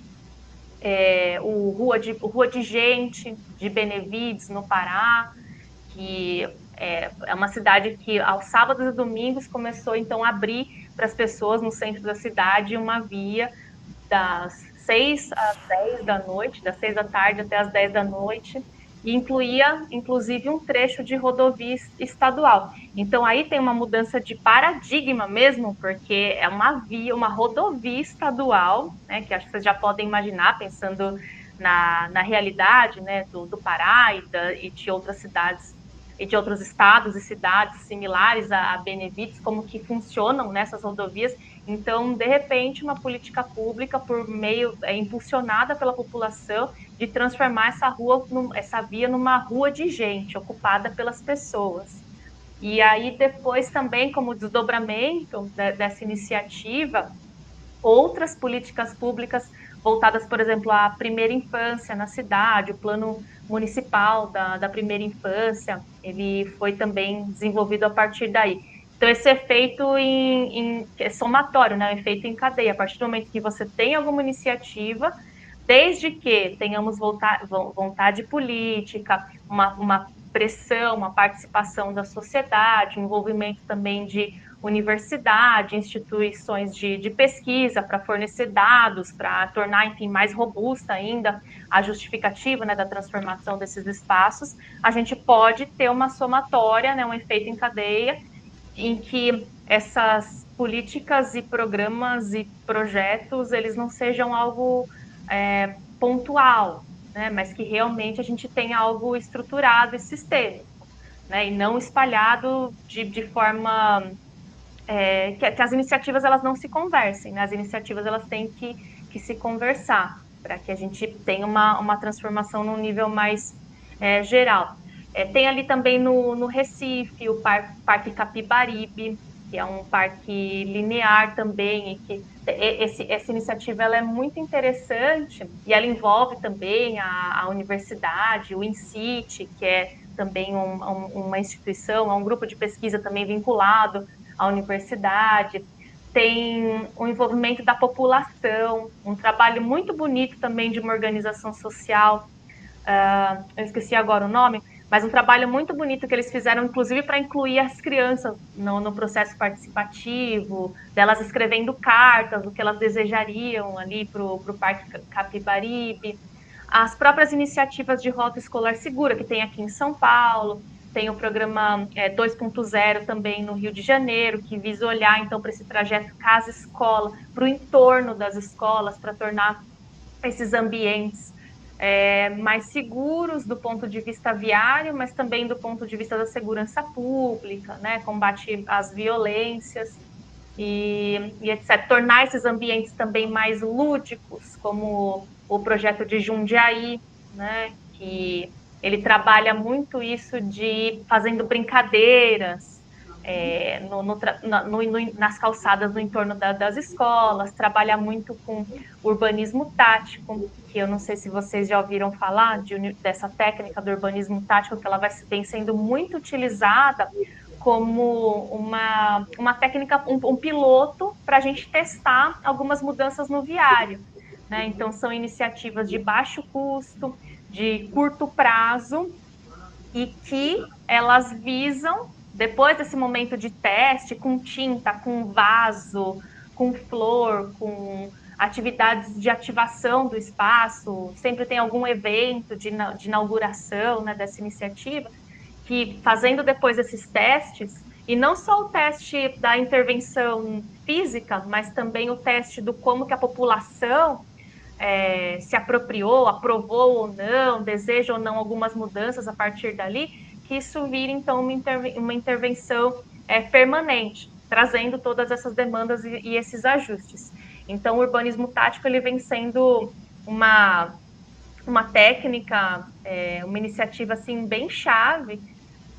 o Rua de Gente, de Benevides, no Pará, que é uma cidade que aos sábados e domingos começou então a abrir para as pessoas no centro da cidade uma via das 6 às 10 da noite, das 6 da tarde até as 10 da noite, e incluía, inclusive, um trecho de rodovia estadual. Então, aí tem uma mudança de paradigma mesmo, porque é uma rodovia estadual, né, que acho que vocês já podem imaginar, pensando na realidade, né, do Pará e de outras cidades e de outros estados e cidades similares a Benevides, como que funcionam nessas rodovias. Então, de repente, uma política pública por meio impulsionada pela população de transformar essa via numa rua de gente, ocupada pelas pessoas. E aí depois também, como desdobramento dessa iniciativa, outras políticas públicas voltadas, por exemplo, à primeira infância na cidade, o plano municipal da primeira infância, ele foi também desenvolvido a partir daí. Então, esse efeito é somatório, né? O efeito em cadeia. A partir do momento que você tem alguma iniciativa, desde que tenhamos vontade política, uma pressão, uma participação da sociedade, envolvimento também de universidade, instituições de pesquisa para fornecer dados, para tornar, enfim, mais robusta ainda a justificativa, né, da transformação desses espaços, a gente pode ter uma somatória, né, um efeito em cadeia, em que essas políticas e programas e projetos, eles não sejam algo pontual, né, mas que realmente a gente tenha algo estruturado e sistêmico, né, e não espalhado de forma que as iniciativas elas não se conversem, né? As iniciativas elas têm que se conversar para que a gente tenha uma transformação num nível mais geral. Tem ali também no Recife o Parque Capibaribe, que é um parque linear também, e que essa iniciativa ela é muito interessante e ela envolve também a universidade, o INCITE, que é também uma instituição, é um grupo de pesquisa também vinculado à universidade, tem o envolvimento da população, um trabalho muito bonito também de uma organização social, eu esqueci agora o nome, mas um trabalho muito bonito que eles fizeram, inclusive para incluir as crianças no processo participativo, delas escrevendo cartas, o que elas desejariam ali para o Parque Capibaribe, as próprias iniciativas de rota escolar segura que tem aqui em São Paulo, tem o programa 2.0 também no Rio de Janeiro, que visa olhar então para esse trajeto casa-escola, para o entorno das escolas, para tornar esses ambientes mais seguros do ponto de vista viário, mas também do ponto de vista da segurança pública, né? Combate às violências e etc. Tornar esses ambientes também mais lúdicos, como o projeto de Jundiaí, né? Que ele trabalha muito isso de fazendo brincadeiras nas calçadas no entorno das escolas, trabalha muito com urbanismo tático, que eu não sei se vocês já ouviram falar dessa técnica do urbanismo tático, que ela vem sendo muito utilizada como uma técnica, um piloto para a gente testar algumas mudanças no viário. Né? Então, são iniciativas de baixo custo, de curto prazo, e que elas visam, depois desse momento de teste, com tinta, com vaso, com flor, com atividades de ativação do espaço, sempre tem algum evento de inauguração, né, dessa iniciativa, que fazendo depois esses testes, e não só o teste da intervenção física, mas também o teste do como que a população se apropriou, aprovou ou não, deseja ou não algumas mudanças a partir dali, que isso vira então uma intervenção permanente, trazendo todas essas demandas e esses ajustes. Então, o urbanismo tático ele vem sendo uma técnica, uma iniciativa assim bem chave,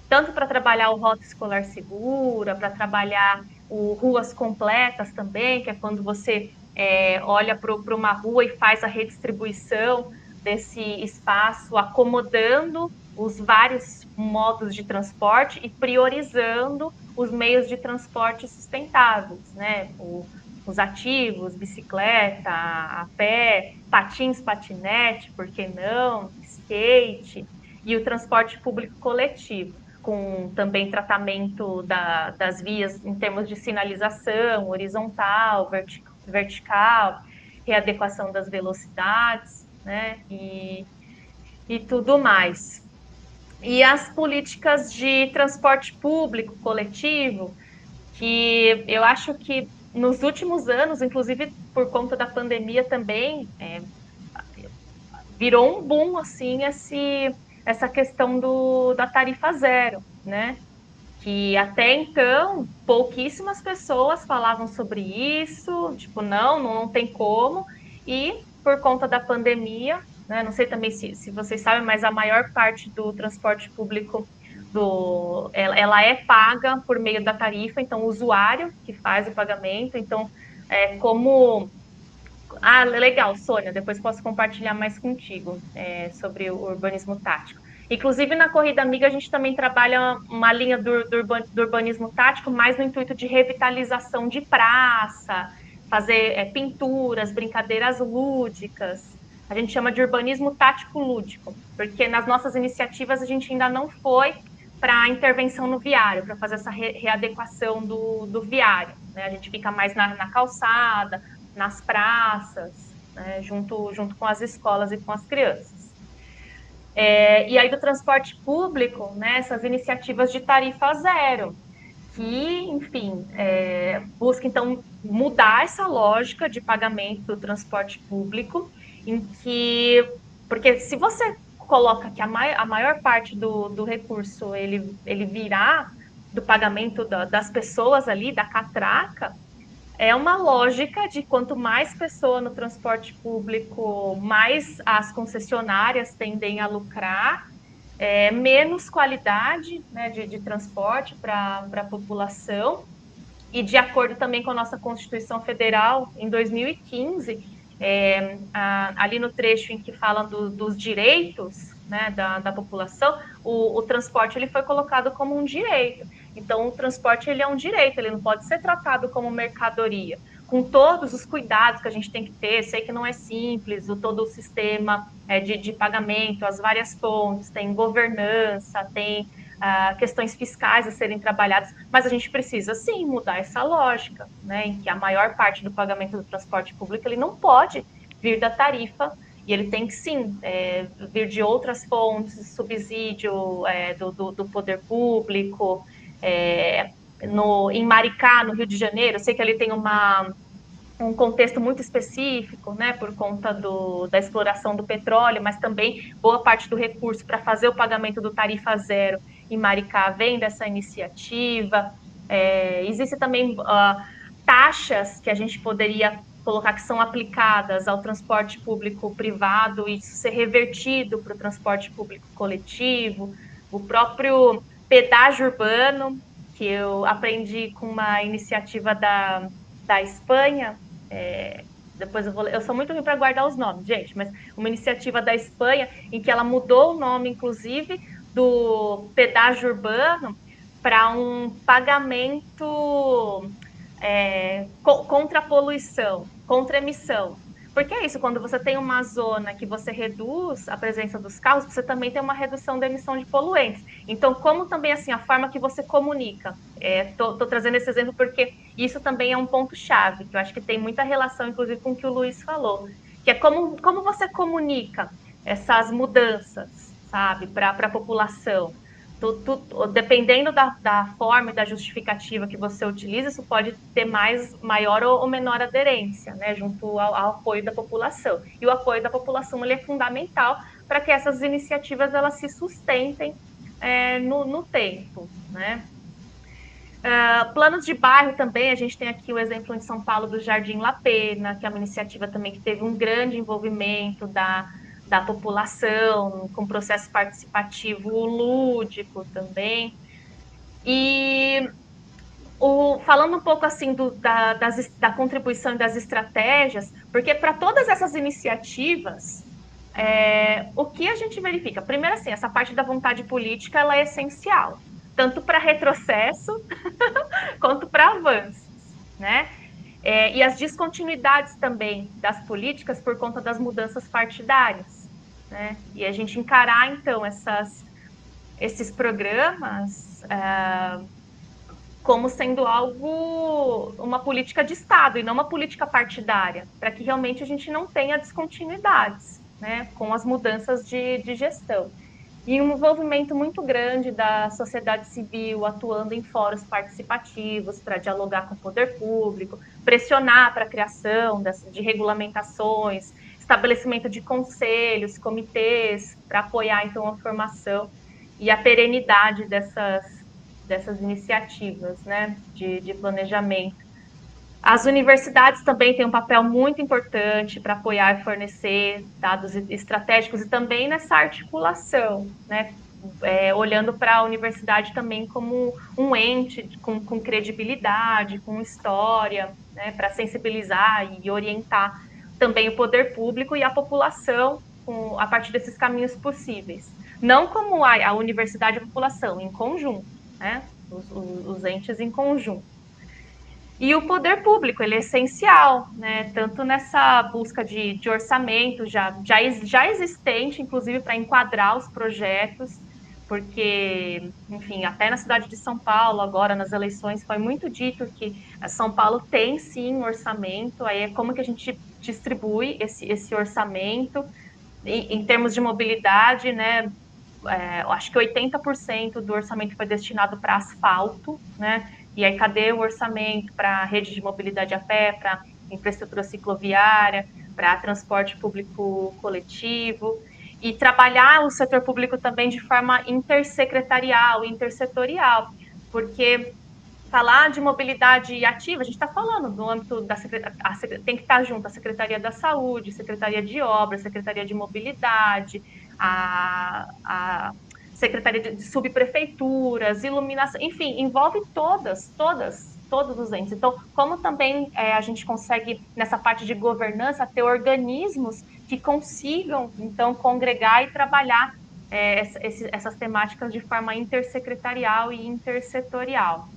tanto para trabalhar o rota escolar segura, para trabalhar o ruas completas também, que é quando você olha para uma rua e faz a redistribuição desse espaço, acomodando os vários modos de transporte e priorizando os meios de transporte sustentáveis, né? Os ativos, bicicleta, a pé, patins, patinete, por que não, skate, e o transporte público coletivo, com também tratamento das vias em termos de sinalização horizontal, vertical, readequação das velocidades, né, e tudo mais. E as políticas de transporte público coletivo, que eu acho que nos últimos anos, inclusive por conta da pandemia também, virou um boom assim essa questão da tarifa zero, né? Que até então pouquíssimas pessoas falavam sobre isso, tipo, não tem como, e por conta da pandemia, né, não sei também se vocês sabem, mas a maior parte do transporte público ela é paga por meio da tarifa, então o usuário que faz o pagamento, então como legal, Sônia. Depois posso compartilhar mais contigo sobre o urbanismo tático. Inclusive, na Corrida Amiga, a gente também trabalha uma linha do urbanismo tático, mais no intuito de revitalização de praça, fazer pinturas, brincadeiras lúdicas, a gente chama de urbanismo tático-lúdico, porque nas nossas iniciativas a gente ainda não foi para a intervenção no viário, para fazer essa readequação do viário, né? A gente fica mais na calçada, nas praças, né? junto com as escolas e com as crianças. E aí do transporte público, né, essas iniciativas de tarifa zero, que, enfim, busca, então, mudar essa lógica de pagamento do transporte público, em que, porque se você coloca que a maior parte do recurso ele virá do pagamento das pessoas ali, da catraca, é uma lógica de quanto mais pessoa no transporte público, mais as concessionárias tendem a lucrar, menos qualidade, né, de transporte para a população, e de acordo também com a nossa Constituição Federal, em 2015, ali no trecho em que fala dos direitos, né, da população, o transporte ele foi colocado como um direito. Então, o transporte ele é um direito, ele não pode ser tratado como mercadoria. Com todos os cuidados que a gente tem que ter, sei que não é simples, todo o sistema de pagamento, as várias fontes, tem governança, tem questões fiscais a serem trabalhadas, mas a gente precisa sim mudar essa lógica, né, em que a maior parte do pagamento do transporte público ele não pode vir da tarifa e ele tem que sim vir de outras fontes, subsídio do poder público. Em Maricá, no Rio de Janeiro, eu sei que ele tem um contexto muito específico, né, por conta da exploração do petróleo, mas também boa parte do recurso para fazer o pagamento do tarifa zero em Maricá vem dessa iniciativa. Existe também taxas que a gente poderia colocar que são aplicadas ao transporte público privado e isso ser revertido para o transporte público coletivo, o próprio pedágio urbano, que eu aprendi com uma iniciativa da Espanha. Depois eu sou muito ruim para guardar os nomes, gente, mas uma iniciativa da Espanha em que ela mudou o nome, inclusive, do pedágio urbano para um pagamento contra a poluição, contra a emissão. Porque é isso, quando você tem uma zona que você reduz a presença dos carros, você também tem uma redução da emissão de poluentes. Então, como também assim, a forma que você comunica. Estou trazendo esse exemplo porque isso também é um ponto-chave, que eu acho que tem muita relação, inclusive, com o que o Luiz falou, que é como você comunica essas mudanças, sabe, para a população. Dependendo da forma e da justificativa que você utiliza, isso pode ter maior ou menor aderência, né, junto ao apoio da população. E o apoio da população ele é fundamental para que essas iniciativas elas se sustentem no tempo, né? Planos de bairro também, a gente tem aqui o exemplo em São Paulo do Jardim La Pena, que é uma iniciativa também que teve um grande envolvimento da população, com processo participativo lúdico também. E falando um pouco assim da contribuição e das estratégias, porque para todas essas iniciativas, o que a gente verifica? Primeiro, assim, essa parte da vontade política ela é essencial, tanto para retrocesso quanto para avanços, né? E as descontinuidades também das políticas por conta das mudanças partidárias, né? E a gente encarar, então, esses programas como sendo uma política de Estado e não uma política partidária, para que realmente a gente não tenha descontinuidades, né, com as mudanças de gestão. E um envolvimento muito grande da sociedade civil atuando em fóruns participativos para dialogar com o poder público, pressionar para a criação de regulamentações, estabelecimento de conselhos, comitês, para apoiar então a formação e a perenidade dessas iniciativas, né, de planejamento. As universidades também têm um papel muito importante para apoiar e fornecer dados estratégicos e também nessa articulação, né? Olhando para a universidade também como um ente com credibilidade, com história, né? Para sensibilizar e orientar também o poder público e a população a partir desses caminhos possíveis. Não como a universidade e a população, em conjunto, né? Os entes em conjunto. E o poder público, ele é essencial, né? Tanto nessa busca de orçamento já existente, inclusive para enquadrar os projetos, porque, enfim, até na cidade de São Paulo, agora nas eleições, foi muito dito que São Paulo tem sim um orçamento, aí é como que a gente distribui esse orçamento em termos de mobilidade, né? Eu acho que 80% do orçamento foi destinado para asfalto, né? E aí, cadê o orçamento para rede de mobilidade a pé, para infraestrutura cicloviária, para transporte público coletivo? E trabalhar o setor público também de forma intersecretarial, intersetorial, porque falar de mobilidade ativa, a gente está falando no âmbito da tem que estar junto a Secretaria da Saúde, Secretaria de Obras, Secretaria de Mobilidade, a Secretaria de Subprefeituras, Iluminação, enfim, envolve todos os entes. Então, como também a gente consegue, nessa parte de governança, ter organismos que consigam, então, congregar e trabalhar essas temáticas de forma intersecretarial e intersetorial.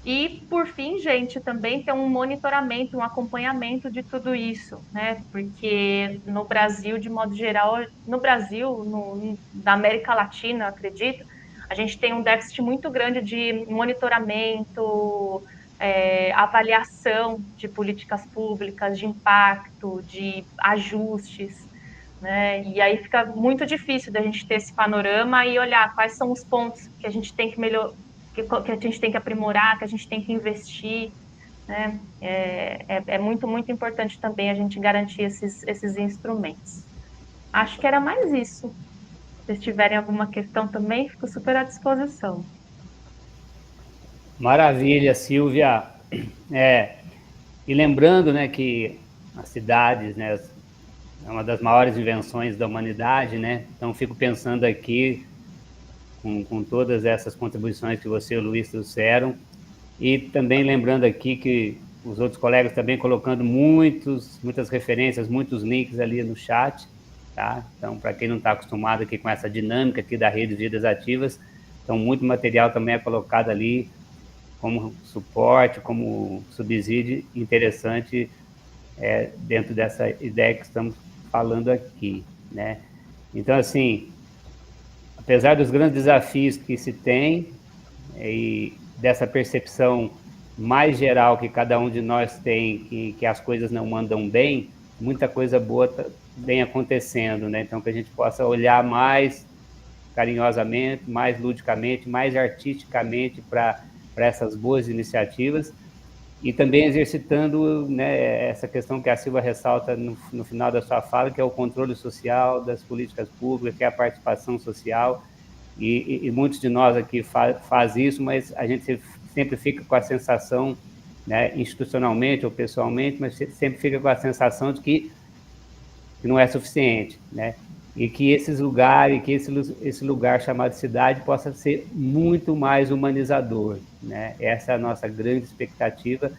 E, por fim, gente, também ter um monitoramento, um acompanhamento de tudo isso, né? Porque no Brasil, de modo geral, no Brasil, na América Latina, acredito, a gente tem um déficit muito grande de monitoramento, avaliação de políticas públicas, de impacto, de ajustes, né? E aí fica muito difícil da gente ter esse panorama e olhar quais são os pontos que a gente tem que melhorar, que a gente tem que aprimorar, que a gente tem que investir, né? É muito, muito importante também a gente garantir esses instrumentos. Acho que era mais isso. Se vocês tiverem alguma questão também, fico super à disposição. Maravilha, Silvia. É, e lembrando, né, que as cidades, né, é uma das maiores invenções da humanidade, né? Então, fico pensando aqui, com todas essas contribuições que você e o Luiz trouxeram, e também lembrando aqui que os outros colegas também colocando muitas referências, muitos links ali no chat, tá? Então, para quem não está acostumado aqui com essa dinâmica aqui da rede de Vidas Ativas, então muito material também é colocado ali como suporte, como subsídio interessante dentro dessa ideia que estamos falando aqui, né? Então, assim, apesar dos grandes desafios que se tem e dessa percepção mais geral que cada um de nós tem, que as coisas não andam bem, muita coisa boa vem acontecendo, né? Então, que a gente possa olhar mais carinhosamente, mais ludicamente, mais artisticamente para essas boas iniciativas e também exercitando, né, essa questão que a Silva ressalta no final da sua fala, que é o controle social das políticas públicas, que é a participação social, e muitos de nós aqui faz isso, mas a gente sempre fica com a sensação, né, institucionalmente ou pessoalmente, mas sempre fica com a sensação de que não é suficiente, né? E que esses lugares, que esse lugar chamado cidade possa ser muito mais humanizador, né? Essa é a nossa grande expectativa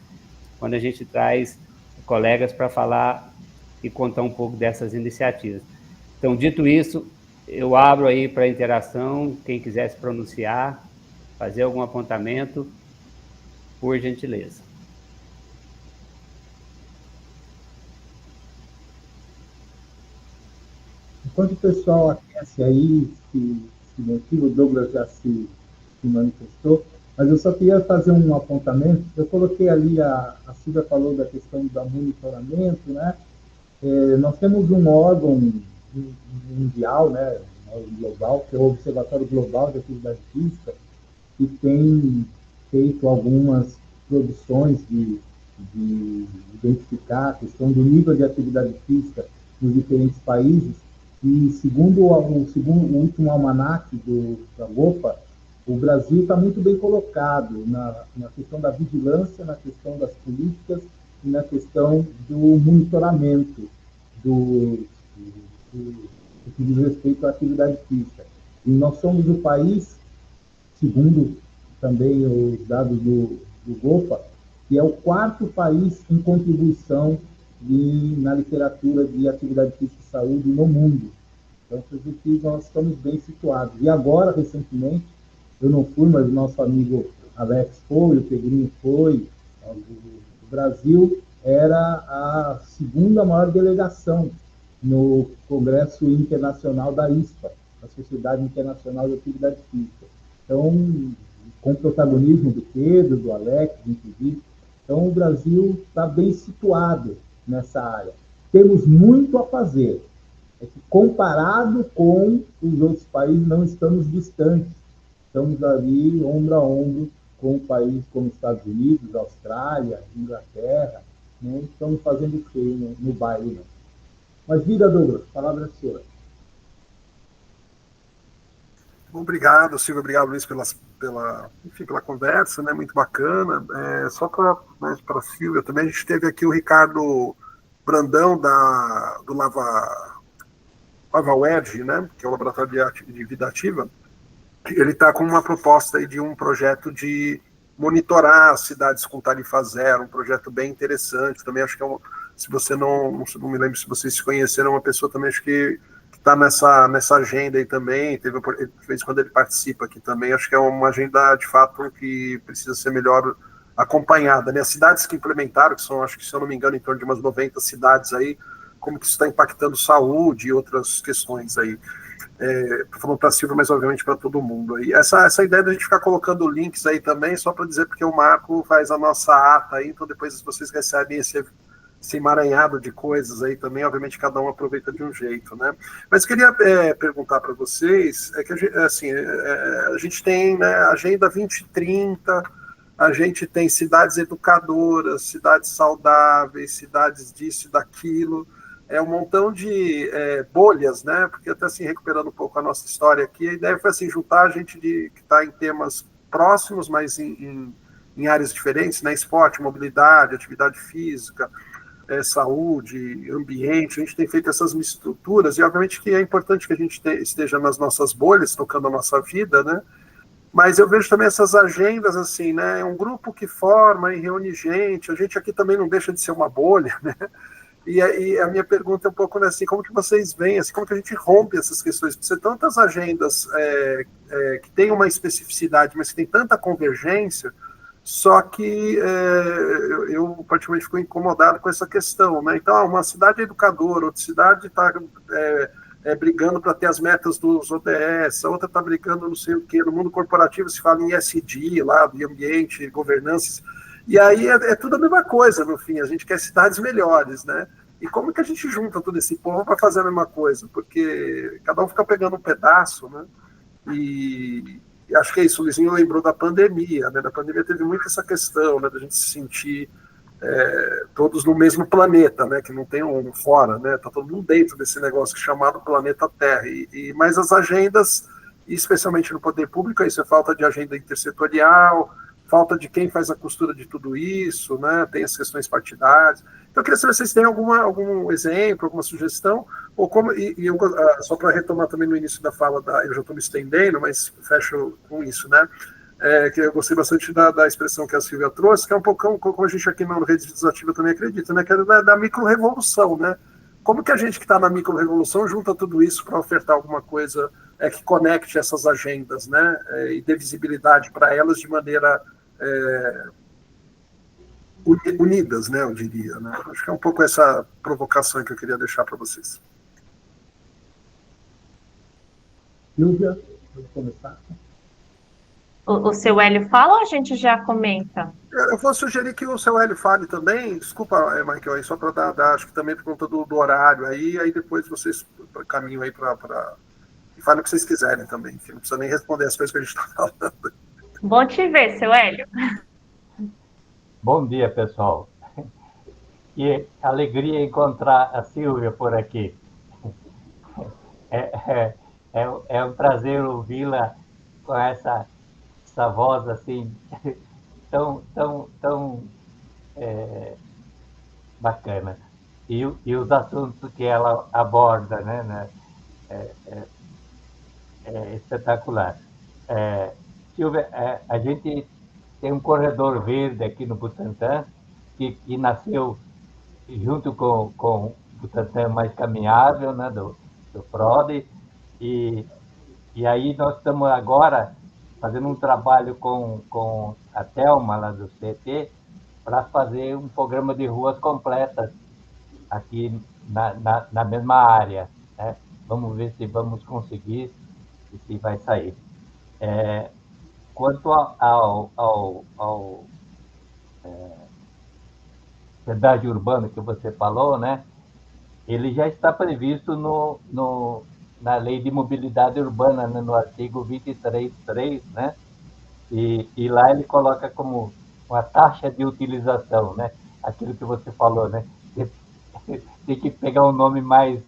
quando a gente traz colegas para falar e contar um pouco dessas iniciativas. Então, dito isso, eu abro aí para interação, quem quiser se pronunciar, fazer algum apontamento, por gentileza. Enquanto o pessoal aquece aí, se motiva, o Douglas já se manifestou, mas eu só queria fazer um apontamento. Eu coloquei ali, a Silvia falou da questão do monitoramento, né? Nós temos um órgão mundial, né, global, que é o Observatório Global de Atividade Física, que tem feito algumas produções de identificar a questão do nível de atividade física nos diferentes países. E segundo o último almanaque da GOPA, o Brasil está muito bem colocado na questão da vigilância, na questão das políticas e na questão do monitoramento do que diz respeito à atividade física. E nós somos o país, segundo também os dados do GOPA, que é o quarto país em contribuição na literatura de atividade física e saúde no mundo. Então, que nós estamos bem situados. E agora, recentemente, eu não fui, mas o nosso amigo Alex foi, o Pedrinho foi, O Brasil era a segunda maior delegação no Congresso Internacional da ISPA, a Sociedade Internacional de Atividade Física. Então, com o protagonismo do Pedro, do Alex, inclusive. Então, o Brasil está bem situado nessa área. Temos muito a fazer. É que, comparado com os outros países, não estamos distantes. Estamos ali, ombro a ombro, com países como Estados Unidos, Austrália, Inglaterra. Não estamos fazendo feio no baile, não. Mas, diga, Douglas, a palavra é sua. Obrigado, Silvio. Obrigado, Luiz, pela conversa, né? Muito bacana. Só para a Silvia também, a gente teve aqui o Ricardo Brandão, do LavaWedge, né? Que é o Laboratório de Vida Ativa. Ele está com uma proposta aí de um projeto de monitorar as cidades com tarifa zero, um projeto bem interessante. Também acho que se você não me lembro se vocês se conheceram, uma pessoa também acho que está nessa agenda aí também, de vez em quando ele participa aqui também, acho que é uma agenda, de fato, que precisa ser melhor acompanhada, né? As cidades que implementaram, que são, acho que, se eu não me engano, em torno de umas 90 cidades aí, como que isso está impactando saúde e outras questões aí. Estou falando para a Silvia, mas obviamente para todo mundo aí. Essa ideia de a gente ficar colocando links aí também, só para dizer, porque o Marco faz a nossa ata aí, então depois vocês recebem esse emaranhado de coisas aí também, obviamente cada um aproveita de um jeito, né? Mas queria perguntar para vocês, que a gente tem, né, Agenda 2030, a gente tem cidades educadoras, cidades saudáveis, cidades disso e daquilo, um montão de bolhas, né? Porque até assim, recuperando um pouco a nossa história aqui, a ideia foi assim, juntar a gente que está em temas próximos, mas em áreas diferentes, né? Esporte, mobilidade, atividade física, saúde, ambiente, a gente tem feito essas misturas, e obviamente que é importante que a gente esteja nas nossas bolhas, tocando a nossa vida, né? Mas eu vejo também essas agendas, assim, né? É um grupo que forma e reúne gente, a gente aqui também não deixa de ser uma bolha, né? E a minha pergunta é um pouco assim, como que vocês veem, assim, como que a gente rompe essas questões? Porque você tantas agendas que têm uma especificidade, mas que tem tanta convergência, só que eu particularmente fico incomodado com essa questão, né? Então, uma cidade é educadora, outra cidade está brigando para ter as metas dos ODS, a outra está brigando não sei o quê. No mundo corporativo se fala em ESG, lá, de ambiente, governança, e aí é tudo a mesma coisa, no fim, a gente quer cidades melhores, né? E como que a gente junta todo esse povo para fazer a mesma coisa? Porque cada um fica pegando um pedaço, né? E acho que é isso, o Luizinho lembrou da pandemia, né? Na pandemia teve muito essa questão, né, da gente se sentir todos no mesmo planeta, né? Que não tem um fora, né? Tá todo mundo dentro desse negócio chamado planeta Terra. Mas as agendas, especialmente no poder público, isso é falta de agenda intersetorial, falta de quem faz a costura de tudo isso, né? Tem as questões partidárias. Então, eu queria saber se vocês têm algum exemplo, alguma sugestão, ou como, só para retomar também no início da fala, eu já estou me estendendo, mas fecho com isso, né? Que eu gostei bastante da expressão que a Silvia trouxe, que é um pouco como a gente aqui na Rede Legislativa também acredita, né? Que é da micro-revolução, né? Como que a gente que está na micro-revolução junta tudo isso para ofertar alguma coisa que conecte essas agendas, né? E dê visibilidade para elas de maneira unidas, né, eu diria, né? Acho que é um pouco essa provocação que eu queria deixar para vocês. Silvia, vamos começar? O seu Hélio fala ou a gente já comenta? Eu vou sugerir que o seu Hélio fale também, desculpa, Michael, aí só para dar, acho que também por conta do horário aí depois vocês caminham aí para e falem o que vocês quiserem também, que não precisa nem responder as coisas que a gente está falando. Bom te ver, seu Hélio. Bom dia, pessoal. Que alegria encontrar a Silvia por aqui. É um prazer ouvi-la com essa voz assim tão bacana. E os assuntos que ela aborda, né? É espetacular. Silvia, a gente tem um corredor verde aqui no Butantã, que nasceu junto com o Butantã Mais Caminhável, né, do PRODE, e aí nós estamos agora fazendo um trabalho com a Thelma, lá do CT, para fazer um programa de ruas completas aqui na mesma área, né? Vamos ver se vamos conseguir e se vai sair. Quanto ao pedágio urbano que você falou, né? Ele já está previsto na Lei de Mobilidade Urbana, né, no artigo 23.3, né? E lá ele coloca como uma taxa de utilização, né? Aquilo que você falou, né? Tem que pegar um nome mais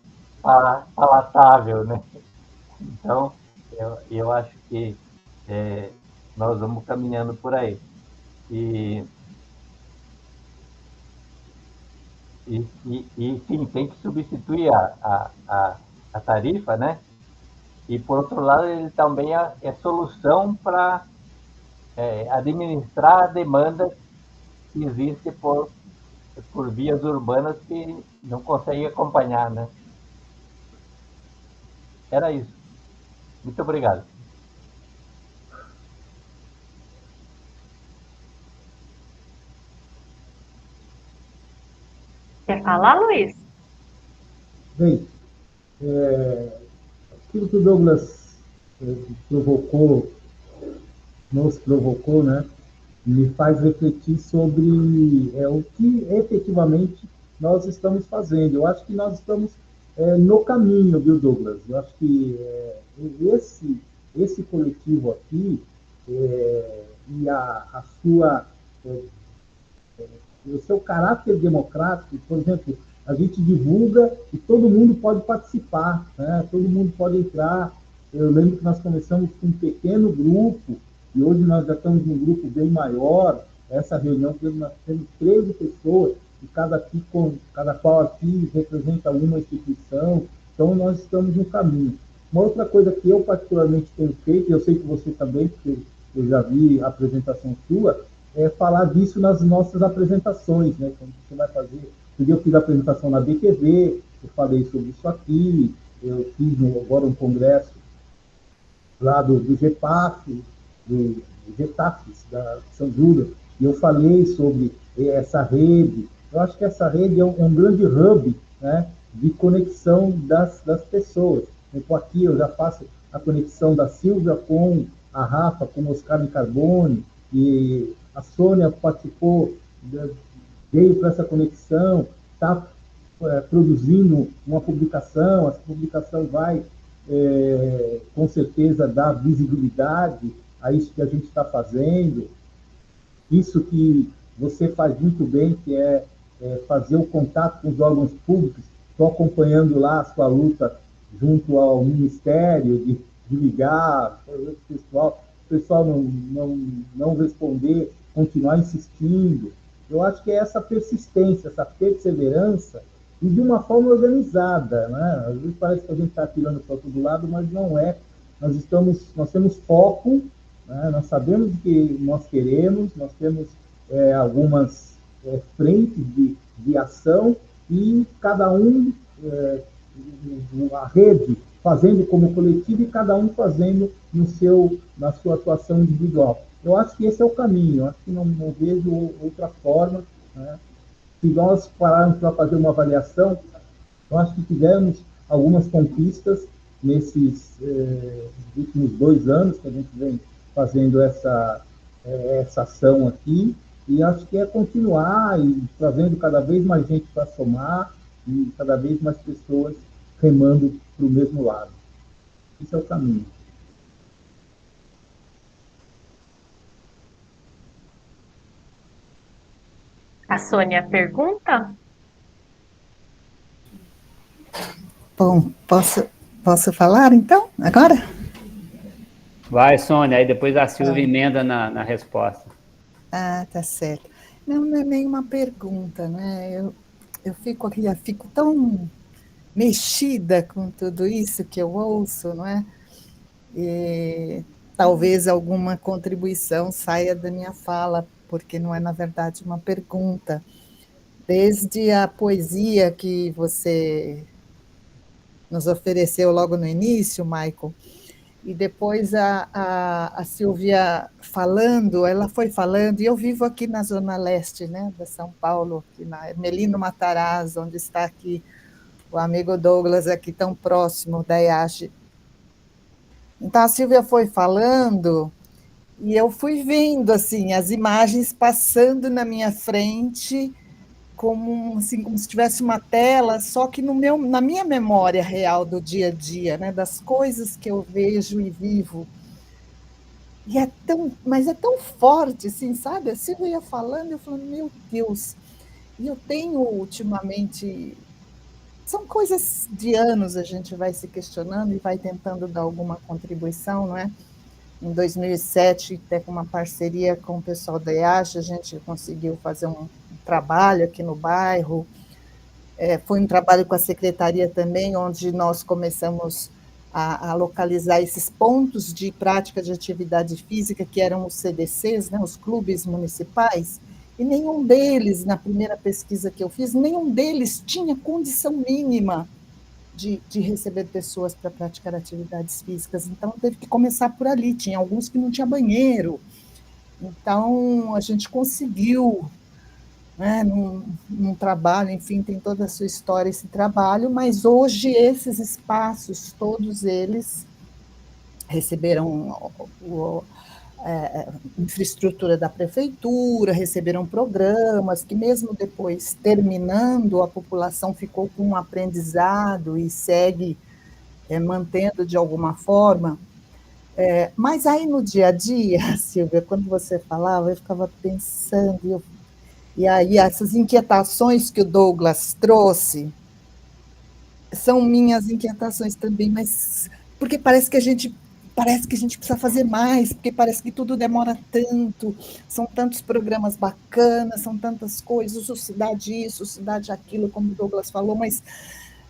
palatável, né? Então, eu acho que nós vamos caminhando por aí. E sim, tem que substituir a tarifa, né? E, por outro lado, ele também é solução para administrar a demanda que existe por vias urbanas que não conseguem acompanhar, né? Era isso. Muito obrigado. Quer falar, Luiz? Bem, aquilo que o Douglas provocou, nos provocou, né, me faz refletir sobre o que efetivamente nós estamos fazendo. Eu acho que nós estamos no caminho, viu, Douglas? Eu acho que esse coletivo aqui e a sua o seu caráter democrático, por exemplo, a gente divulga e todo mundo pode participar, né? Todo mundo pode entrar. Eu lembro que nós começamos com um pequeno grupo e hoje nós já estamos num grupo bem maior. Essa reunião nós temos 13 pessoas e cada qual aqui representa uma instituição. Então nós estamos no caminho. Uma outra coisa que eu particularmente tenho feito, e eu sei que você também, porque eu já vi a apresentação sua, falar disso nas nossas apresentações, né? Quando você vai fazer. Eu fiz a apresentação na BTV, eu falei sobre isso aqui, eu fiz agora um congresso lá do GEPAF, do GETAFES, da São Judas, e eu falei sobre essa rede. Eu acho que essa rede é um grande hub, né, de conexão das pessoas. Então, aqui eu já faço a conexão da Silvia com a Rafa, com o Oscar Carbone, e a Sônia participou, veio para essa conexão, está produzindo uma publicação, essa publicação vai, com certeza, dar visibilidade a isso que a gente está fazendo, isso que você faz muito bem, que é fazer o contato com os órgãos públicos. Estou acompanhando lá a sua luta junto ao Ministério, de ligar, o pessoal não responder, continuar insistindo. Eu acho que é essa persistência, essa perseverança, e de uma forma organizada, né? Às vezes parece que a gente está tirando para todo lado, mas não é. Nós temos foco, né? Nós sabemos o que nós queremos, nós temos algumas frentes de ação, e cada um, a rede, fazendo como coletivo e cada um fazendo na sua atuação individual. Eu acho que esse é o caminho, eu acho que não vejo outra forma, né? Se nós pararmos para fazer uma avaliação, eu acho que tivemos algumas conquistas nesses últimos 2 anos que a gente vem fazendo essa ação aqui, e acho que é continuar e trazendo cada vez mais gente para somar e cada vez mais pessoas remando para o mesmo lado. Esse é o caminho. A Sônia pergunta? Bom, posso falar então, agora? Vai, Sônia, aí depois a Silvia emenda na resposta. Ah, tá certo. Não é nenhuma pergunta, né? Eu fico tão mexida com tudo isso que eu ouço, não é? E talvez alguma contribuição saia da minha fala, porque não é, na verdade, uma pergunta. Desde a poesia que você nos ofereceu logo no início, Michael, e depois a Silvia falando, ela foi falando, e eu vivo aqui na Zona Leste, né, de São Paulo, aqui na Ermelino Matarazzo, onde está aqui o amigo Douglas, aqui tão próximo da IAGE. Então, a Silvia foi falando, e eu fui vendo assim, as imagens passando na minha frente, como, assim, como se tivesse uma tela, só que na minha memória real do dia a dia, né, das coisas que eu vejo e vivo. E mas é tão forte, assim, sabe? A Silvia ia falando, eu falando, meu Deus. E eu tenho ultimamente, são coisas de anos, a gente vai se questionando e vai tentando dar alguma contribuição, não é? Em 2007, até com uma parceria com o pessoal da IACH, a gente conseguiu fazer um trabalho aqui no bairro. Foi um trabalho com a secretaria também, onde nós começamos a localizar esses pontos de prática de atividade física, que eram os CDCs, né, os clubes municipais, e nenhum deles, na primeira pesquisa que eu fiz, nenhum deles tinha condição mínima de receber pessoas para praticar atividades físicas. Então, teve que começar por ali. Tinha alguns que não tinha banheiro. Então, a gente conseguiu, né, num trabalho, enfim, tem toda a sua história esse trabalho, mas hoje esses espaços, todos eles receberam infraestrutura da prefeitura, receberam programas que mesmo depois, terminando, a população ficou com um aprendizado e segue mantendo de alguma forma. Mas aí no dia a dia, Silvia, quando você falava, eu ficava pensando, e aí essas inquietações que o Douglas trouxe são minhas inquietações também, mas porque parece que a gente precisa fazer mais, porque parece que tudo demora tanto, são tantos programas bacanas, são tantas coisas, o cidade isso, cidade aquilo, como o Douglas falou, mas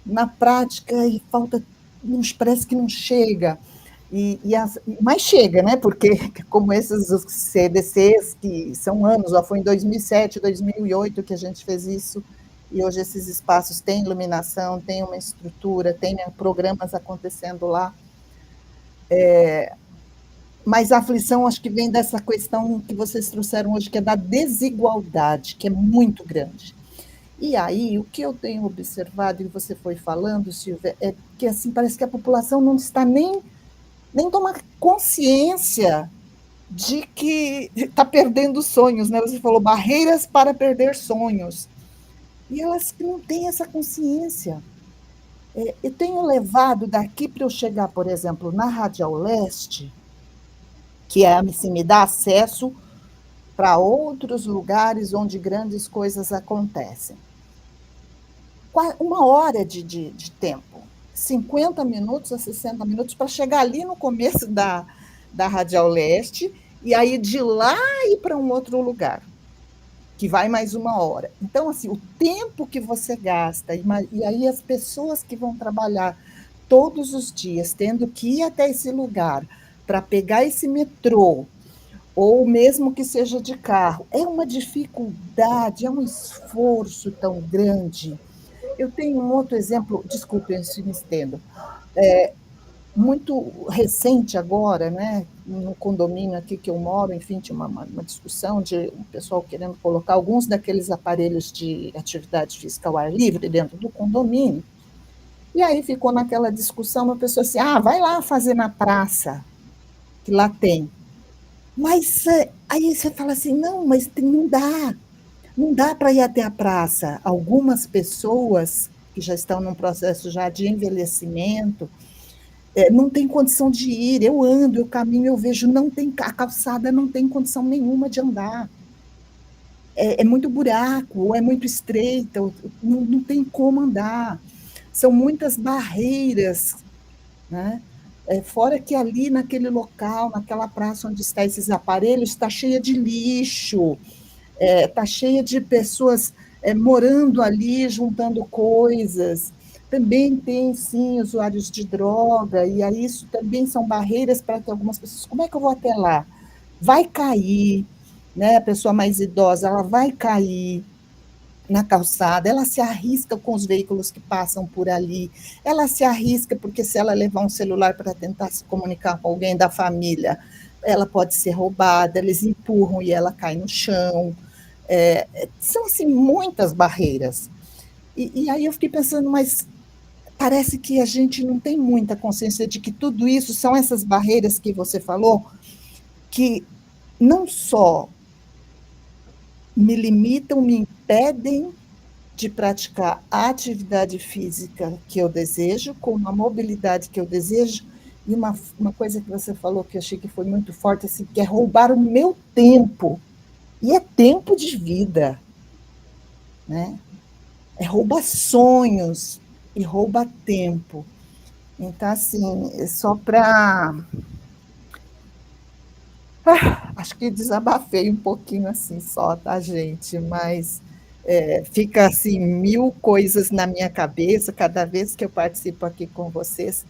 na prática falta, parece que não chega. Mas chega, né? Porque como esses CDCs, que são anos, foi em 2007, 2008 que a gente fez isso, e hoje esses espaços têm iluminação, têm uma estrutura, têm programas acontecendo lá. Mas a aflição, acho que vem dessa questão que vocês trouxeram hoje, que é da desigualdade, que é muito grande. E aí, o que eu tenho observado, e você foi falando, Silvia, é que assim, parece que a população não está nem tomar consciência de que está perdendo sonhos, né? Você falou barreiras para perder sonhos. E elas não têm essa consciência. Eu tenho levado daqui para eu chegar, por exemplo, na Radial Leste, que me dá acesso para outros lugares onde grandes coisas acontecem. 1 hora de tempo, 50 minutos a 60 minutos para chegar ali no começo da Radial Leste e aí de lá ir para um outro lugar, que vai mais 1 hora. Então, assim, o tempo que você gasta, e aí as pessoas que vão trabalhar todos os dias, tendo que ir até esse lugar para pegar esse metrô, ou mesmo que seja de carro, é uma dificuldade, é um esforço tão grande. Eu tenho um outro exemplo, desculpe se me estendo, muito recente agora, né, no condomínio aqui que eu moro, enfim, tinha uma discussão de um pessoal querendo colocar alguns daqueles aparelhos de atividade física ao ar livre dentro do condomínio, e aí ficou naquela discussão, uma pessoa assim, vai lá fazer na praça, que lá tem. Mas aí você fala assim, não, mas não dá para ir até a praça. Algumas pessoas que já estão num processo já de envelhecimento, não tem condição de ir. Eu ando, eu caminho, eu vejo, a calçada não tem condição nenhuma de andar. É muito buraco, ou é muito estreita, não tem como andar. São muitas barreiras, né? Fora que ali naquele local, naquela praça onde estão esses aparelhos, está cheia de lixo, está cheia de pessoas morando ali, juntando coisas. Também tem, sim, usuários de droga, e aí isso também são barreiras para que algumas pessoas... Como é que eu vou até lá? Vai cair, né? A pessoa mais idosa, ela vai cair. na calçada, ela se arrisca com os veículos que passam por ali, ela se arrisca porque se ela levar um celular para tentar se comunicar com alguém da família, ela pode ser roubada, eles empurram e ela cai no chão. São, assim, muitas barreiras. E aí eu fiquei pensando, mas parece que a gente não tem muita consciência de que tudo isso são essas barreiras que você falou, que não só me limitam, me impedem de praticar a atividade física que eu desejo, com a mobilidade que eu desejo, e uma coisa que você falou que eu achei que foi muito forte, assim, que é roubar o meu tempo, e é tempo de vida, né? Rouba sonhos e rouba tempo. Então, assim, só para... acho que desabafei um pouquinho assim só, tá, gente? Mas fica assim 1000 coisas na minha cabeça cada vez que eu participo aqui com vocês.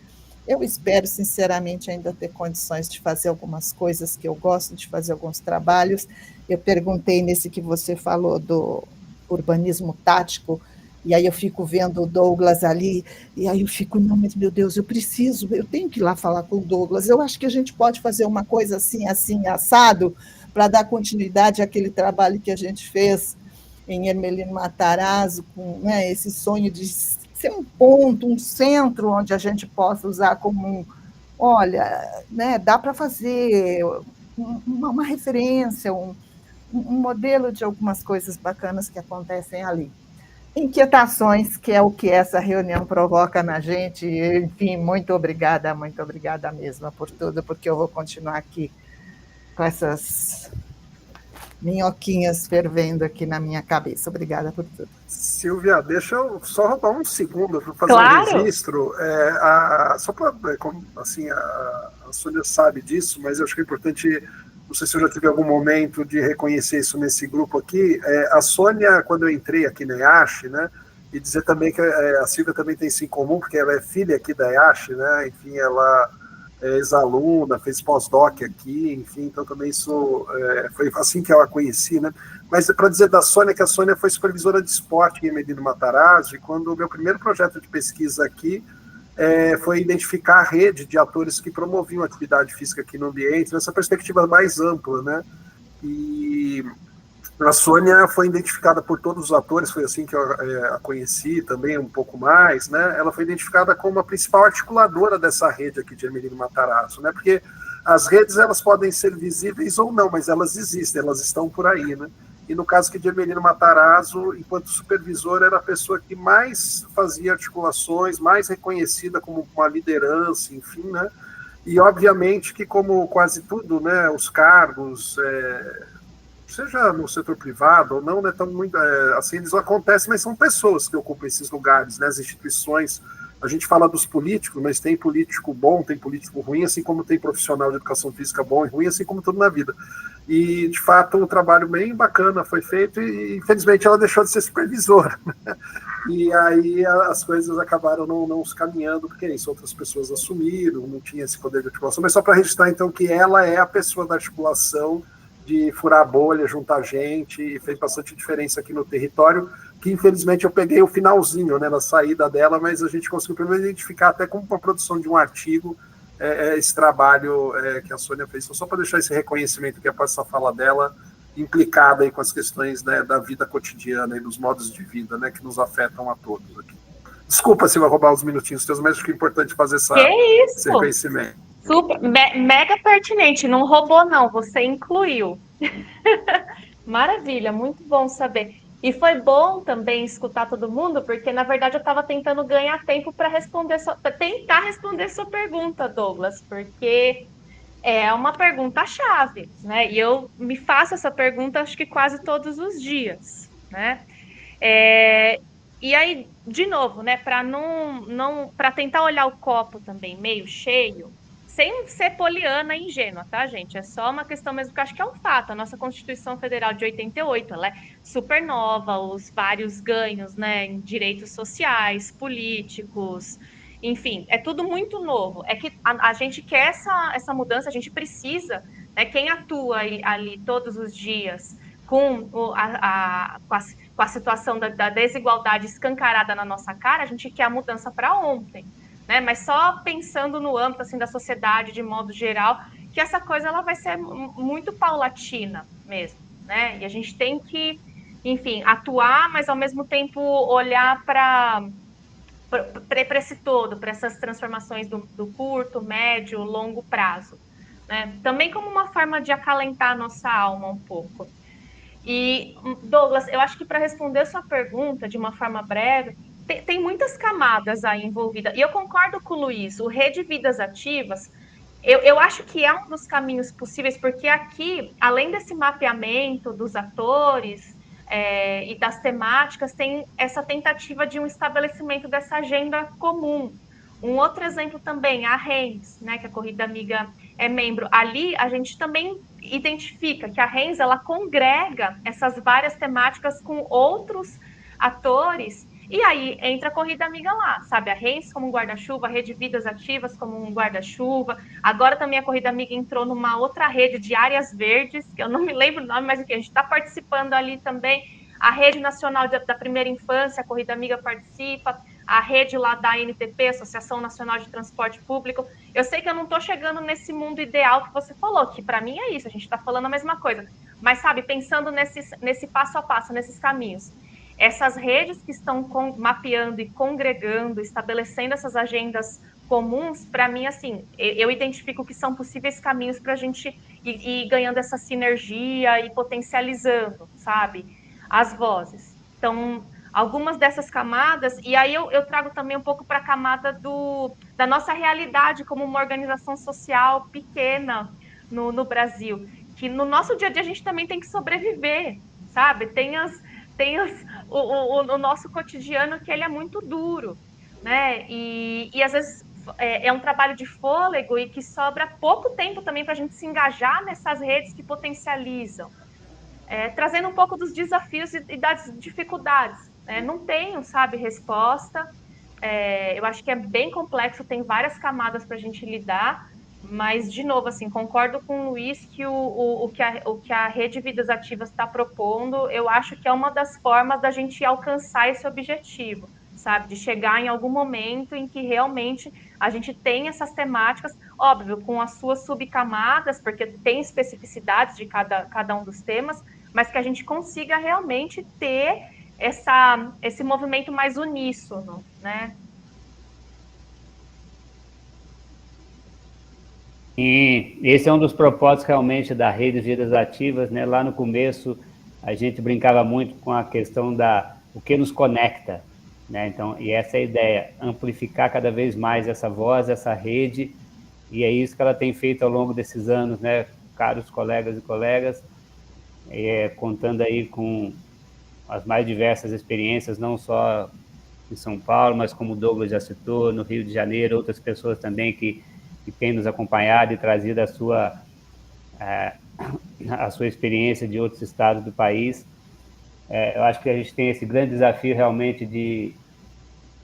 Eu espero, sinceramente, ainda ter condições de fazer algumas coisas que eu gosto, de fazer alguns trabalhos. Eu perguntei nesse que você falou do urbanismo tático, e aí eu fico vendo o Douglas ali, e aí eu fico, não, mas meu Deus, eu tenho que ir lá falar com o Douglas, eu acho que a gente pode fazer uma coisa assim, assim, assado, para dar continuidade àquele trabalho que a gente fez em Hermelino Matarazzo, com, né, esse sonho de ser um ponto, um centro onde a gente possa usar como olha, né, dá para fazer uma referência, um modelo de algumas coisas bacanas que acontecem ali. Inquietações, que é o que essa reunião provoca na gente. Enfim, muito obrigada mesmo por tudo, porque eu vou continuar aqui com essas minhoquinhas fervendo aqui na minha cabeça. Obrigada por tudo. Silvia, deixa eu só roubar um segundo para fazer Claro. um registro. Só para, assim, a Sônia sabe disso, mas eu acho que é importante, não sei se eu já tive algum momento de reconhecer isso nesse grupo aqui. A Sônia, quando eu entrei aqui na IASH, né, e dizer também que a Silvia também tem isso em comum, porque ela é filha aqui da IASH, né, enfim, ela é ex-aluna, fez pós-doc aqui, enfim, então também isso foi assim que eu a conheci, né. Mas para dizer da Sônia, que a Sônia foi supervisora de esporte em Hermelino Matarazzo, e quando o meu primeiro projeto de pesquisa aqui foi identificar a rede de atores que promoviam atividade física aqui no ambiente, nessa perspectiva mais ampla, né? E a Sônia foi identificada por todos os atores, foi assim que eu a conheci também um pouco mais, né? Ela foi identificada como a principal articuladora dessa rede aqui de Hermelino Matarazzo, né? Porque as redes, elas podem ser visíveis ou não, mas elas existem, elas estão por aí, né? E no caso aqui de Hermelino Matarazzo, enquanto supervisor, era a pessoa que mais fazia articulações, mais reconhecida como uma liderança, enfim, né? E obviamente que, como quase tudo, né, os cargos, seja no setor privado ou não, né, tão muito, assim, eles acontecem, mas são pessoas que ocupam esses lugares, né, as instituições. A gente fala dos políticos, mas tem político bom, tem político ruim, assim como tem profissional de educação física bom e ruim, assim como tudo na vida. E, de fato, um trabalho bem bacana foi feito e, infelizmente, ela deixou de ser supervisora. Né? E aí as coisas acabaram não se caminhando, porque isso, outras pessoas assumiram, não tinha esse poder de articulação. Mas só para registrar, então, que ela é a pessoa da articulação, de furar a bolha, juntar gente, e fez bastante diferença aqui no território, que infelizmente eu peguei o finalzinho, né, na saída dela, mas a gente conseguiu primeiro identificar até como uma produção de um artigo esse trabalho que a Sônia fez. Então, só para deixar esse reconhecimento que após essa fala dela, implicada aí com as questões, né, da vida cotidiana e dos modos de vida, né, que nos afetam a todos aqui. Desculpa se vai roubar uns minutinhos teus, mas acho que é importante fazer esse reconhecimento. Super, mega pertinente, não roubou não, você incluiu. Maravilha, muito bom saber. E foi bom também escutar todo mundo, porque na verdade eu estava tentando ganhar tempo para tentar responder sua pergunta, Douglas, porque é uma pergunta-chave, né? E eu me faço essa pergunta acho que quase todos os dias, né? E aí, de novo, né, para tentar olhar o copo também meio cheio, sem ser poliana e ingênua, tá, gente? É só uma questão mesmo que eu acho que é um fato. A nossa Constituição Federal de 88, ela é super nova, os vários ganhos, né, em direitos sociais, políticos, enfim, é tudo muito novo. É que a gente quer essa mudança, a gente precisa, né, quem atua ali todos os dias com com a situação da desigualdade escancarada na nossa cara, a gente quer a mudança para ontem, né? Mas só pensando no âmbito assim da sociedade de modo geral, que essa coisa ela vai ser muito paulatina mesmo, né? E a gente tem que, enfim, atuar, mas ao mesmo tempo olhar para esse todo, para essas transformações do curto, médio, longo prazo, né? Também como uma forma de acalentar a nossa alma um pouco. E, Douglas, eu acho que para responder a sua pergunta de uma forma breve, tem muitas camadas aí envolvidas. E eu concordo com o Luiz, o Rede Vidas Ativas, eu acho que é um dos caminhos possíveis, porque aqui, além desse mapeamento dos atores e das temáticas, tem essa tentativa de um estabelecimento dessa agenda comum. Um outro exemplo também, a RENS, né, que a Corrida Amiga é membro. Ali a gente também identifica que a RENS ela congrega essas várias temáticas com outros atores, e aí entra a Corrida Amiga lá, sabe? A RENS como um guarda-chuva, a Rede Vidas Ativas como um guarda-chuva. Agora também a Corrida Amiga entrou numa outra rede de áreas verdes, que eu não me lembro o nome, mas enfim, a gente está participando ali também. A Rede Nacional da Primeira Infância, a Corrida Amiga participa, a rede lá da ANTP, Associação Nacional de Transporte Público. Eu sei que eu não estou chegando nesse mundo ideal que você falou, que para mim é isso, a gente está falando a mesma coisa. Mas, sabe, pensando nesse passo a passo, nesses caminhos. Essas redes que estão mapeando e congregando, estabelecendo essas agendas comuns, para mim, assim, eu identifico que são possíveis caminhos para a gente ir ganhando essa sinergia e potencializando, sabe, as vozes. Então, algumas dessas camadas, e aí eu trago também um pouco para a camada da nossa realidade como uma organização social pequena no Brasil, que no nosso dia a dia a gente também tem que sobreviver, sabe? O nosso cotidiano que ele é muito duro, né? E às vezes é um trabalho de fôlego e que sobra pouco tempo também para a gente se engajar nessas redes que potencializam, trazendo um pouco dos desafios e das dificuldades. Não tenho, sabe, resposta. Eu acho que é bem complexo, tem várias camadas para a gente lidar, mas, de novo, assim, concordo com o Luiz que o que a Rede Vidas Ativas está propondo, eu acho que é uma das formas da gente alcançar esse objetivo, sabe? De chegar em algum momento em que realmente a gente tem essas temáticas, óbvio, com as suas subcamadas, porque tem especificidades de cada um dos temas, mas que a gente consiga realmente ter esse movimento mais uníssono, né? E esse é um dos propósitos realmente da Rede Vidas Ativas, né? Lá no começo a gente brincava muito com a questão o que nos conecta, né? Então, e essa é a ideia, amplificar cada vez mais essa voz, essa rede, e é isso que ela tem feito ao longo desses anos, né? Caros colegas e colegas, contando aí com as mais diversas experiências, não só em São Paulo, mas como o Douglas já citou, no Rio de Janeiro, outras pessoas também que têm nos acompanhado e trazido a sua experiência de outros estados do país. Eu acho que a gente tem esse grande desafio realmente de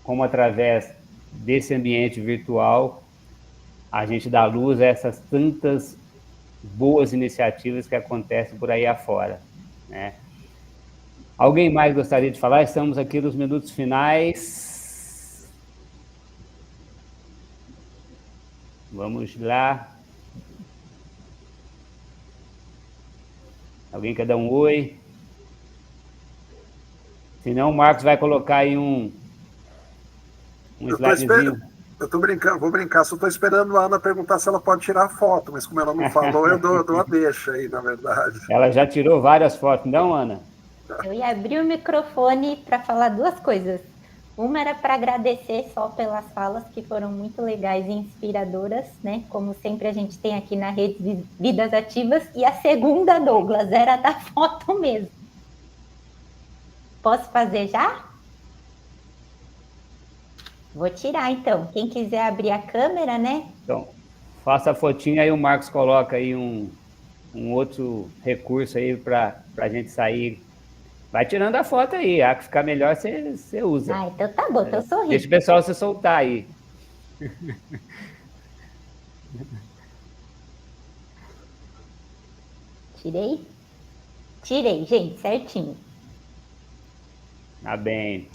como, através desse ambiente virtual, a gente dá luz a essas tantas boas iniciativas que acontecem por aí afora, né? Alguém mais gostaria de falar? Estamos aqui nos minutos finais. Vamos lá. Alguém quer dar um oi? Senão o Marcos vai colocar aí um slidezinho. Eu tô brincando, vou brincar, só estou esperando a Ana perguntar se ela pode tirar a foto, mas como ela não falou, eu dou a deixa aí, na verdade. Ela já tirou várias fotos, não, Ana? Eu ia abrir o microfone para falar duas coisas. Uma era para agradecer só pelas falas que foram muito legais e inspiradoras, né? Como sempre a gente tem aqui na Rede Vidas Ativas. E a segunda, Douglas, era da foto mesmo. Posso fazer já? Vou tirar, então. Quem quiser abrir a câmera, né? Então, faça a fotinha, aí o Marcos coloca aí um outro recurso aí para a gente sair. Vai tirando a foto aí, a que ficar melhor você usa. Ah, então tá bom, tô sorrindo. Deixa o pessoal se soltar aí. Tirei? Tirei, gente, certinho. Tá bem.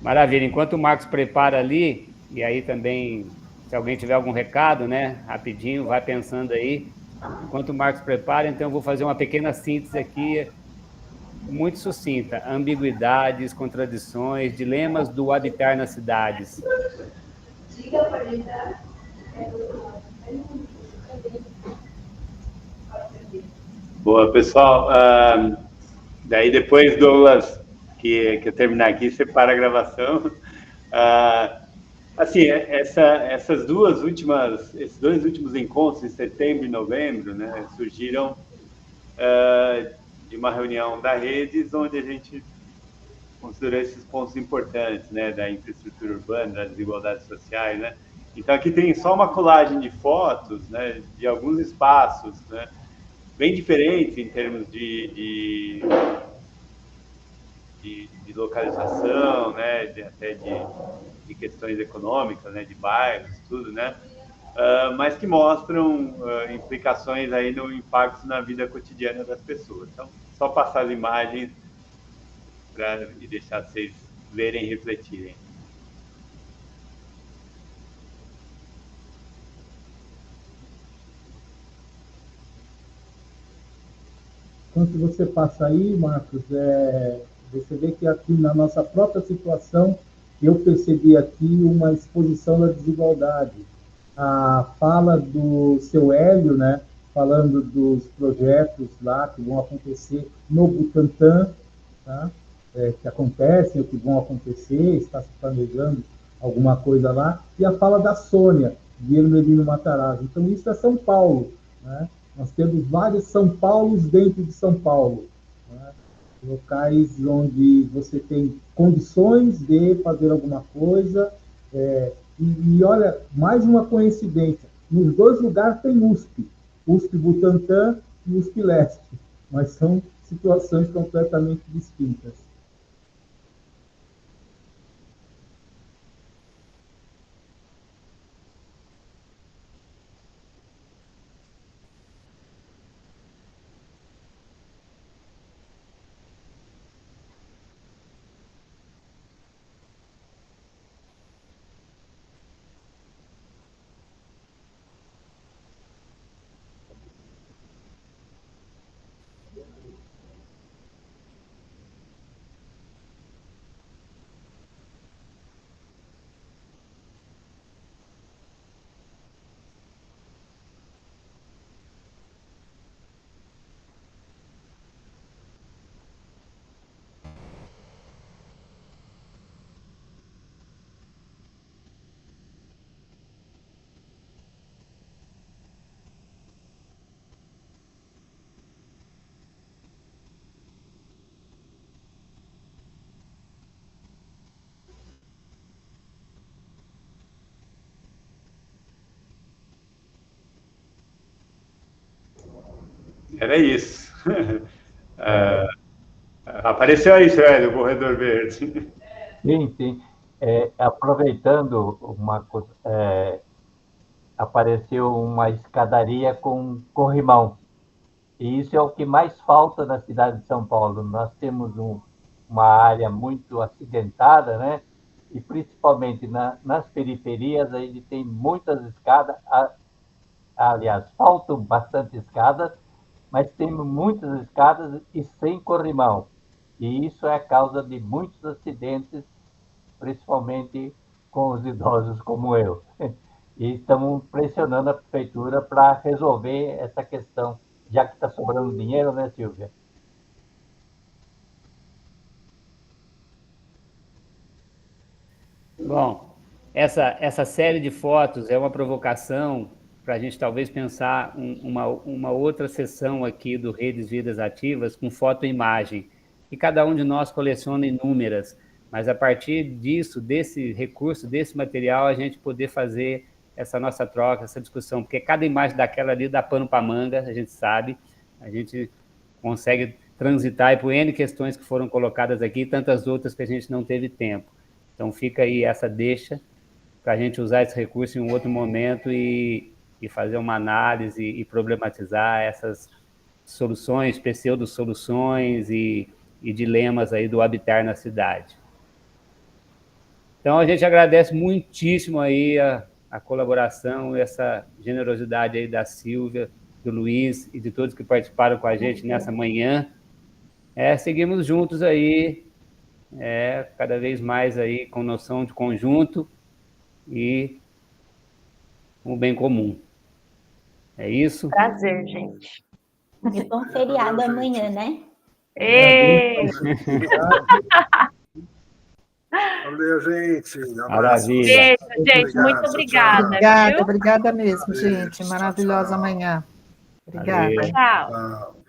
Maravilha. Enquanto o Marcos prepara ali, e aí também, se alguém tiver algum recado, né, rapidinho, vai pensando aí. Enquanto o Marcos prepara, então eu vou fazer uma pequena síntese aqui, muito sucinta. Ambiguidades, contradições, dilemas do habitar nas cidades. Boa, pessoal. Daí depois, Douglas, que eu terminar aqui, você para a gravação. Assim, esses dois últimos encontros, em setembro e novembro, né, surgiram de uma reunião da Redes, onde a gente considerou esses pontos importantes, né, da infraestrutura urbana, das desigualdades sociais, né. Então, aqui tem só uma colagem de fotos, né, de alguns espaços, né, bem diferentes em termos de localização, né, até de questões econômicas, né, de bairros, tudo, né, mas que mostram implicações aí no impacto na vida cotidiana das pessoas. Então, só passar as imagens e deixar vocês verem e refletirem. Enquanto você passa aí, Marcos, você vê que aqui na nossa própria situação, eu percebi aqui uma exposição da desigualdade. A fala do seu Hélio, né, falando dos projetos lá que vão acontecer no Butantã, tá? Que acontecem ou que vão acontecer, está se planejando alguma coisa lá, e a fala da Sônia, de Hermelino Matarazzo. Então, isso é São Paulo, né? Nós temos vários São Paulos dentro de São Paulo, né? Locais onde você tem condições de fazer alguma coisa, e olha, mais uma coincidência, nos dois lugares tem USP, USP Butantã e USP Leste, mas são situações completamente distintas. Era isso. Apareceu aí, Sérgio, o corredor verde. Sim, sim. Aproveitando apareceu uma escadaria com corrimão. E isso é o que mais falta na cidade de São Paulo. Nós temos uma área muito acidentada, né? E principalmente nas periferias, a gente tem muitas escadas. Aliás, faltam bastante escadas, mas temos muitas escadas e sem corrimão. E isso é a causa de muitos acidentes, principalmente com os idosos como eu. E estamos pressionando a prefeitura para resolver essa questão, já que está sobrando dinheiro, né, Silvia? Bom, essa série de fotos é uma provocação para a gente talvez pensar uma outra sessão aqui do Redes Vidas Ativas com foto e imagem. E cada um de nós coleciona inúmeras, mas a partir disso, desse recurso, desse material, a gente poder fazer essa nossa troca, essa discussão, porque cada imagem daquela ali dá pano para manga, a gente sabe, a gente consegue transitar por N questões que foram colocadas aqui e tantas outras que a gente não teve tempo. Então fica aí essa deixa para a gente usar esse recurso em um outro momento e fazer uma análise e problematizar essas soluções, pseudo-soluções e e dilemas aí do habitar na cidade. Então, a gente agradece muitíssimo aí a colaboração, essa generosidade aí da Silvia, do Luiz e de todos que participaram com a gente nessa manhã. Seguimos juntos aí, cada vez mais aí com noção de conjunto e um bem comum. É isso? Prazer, gente. E bom feriado amanhã, né? Valeu, gente. Maravilha. Beijo, gente. Muito obrigada. Obrigada, Viu? obrigada mesmo, Beijo, gente. Maravilhosa tchau. manhã. Obrigada. Valeu. Tchau. Tchau.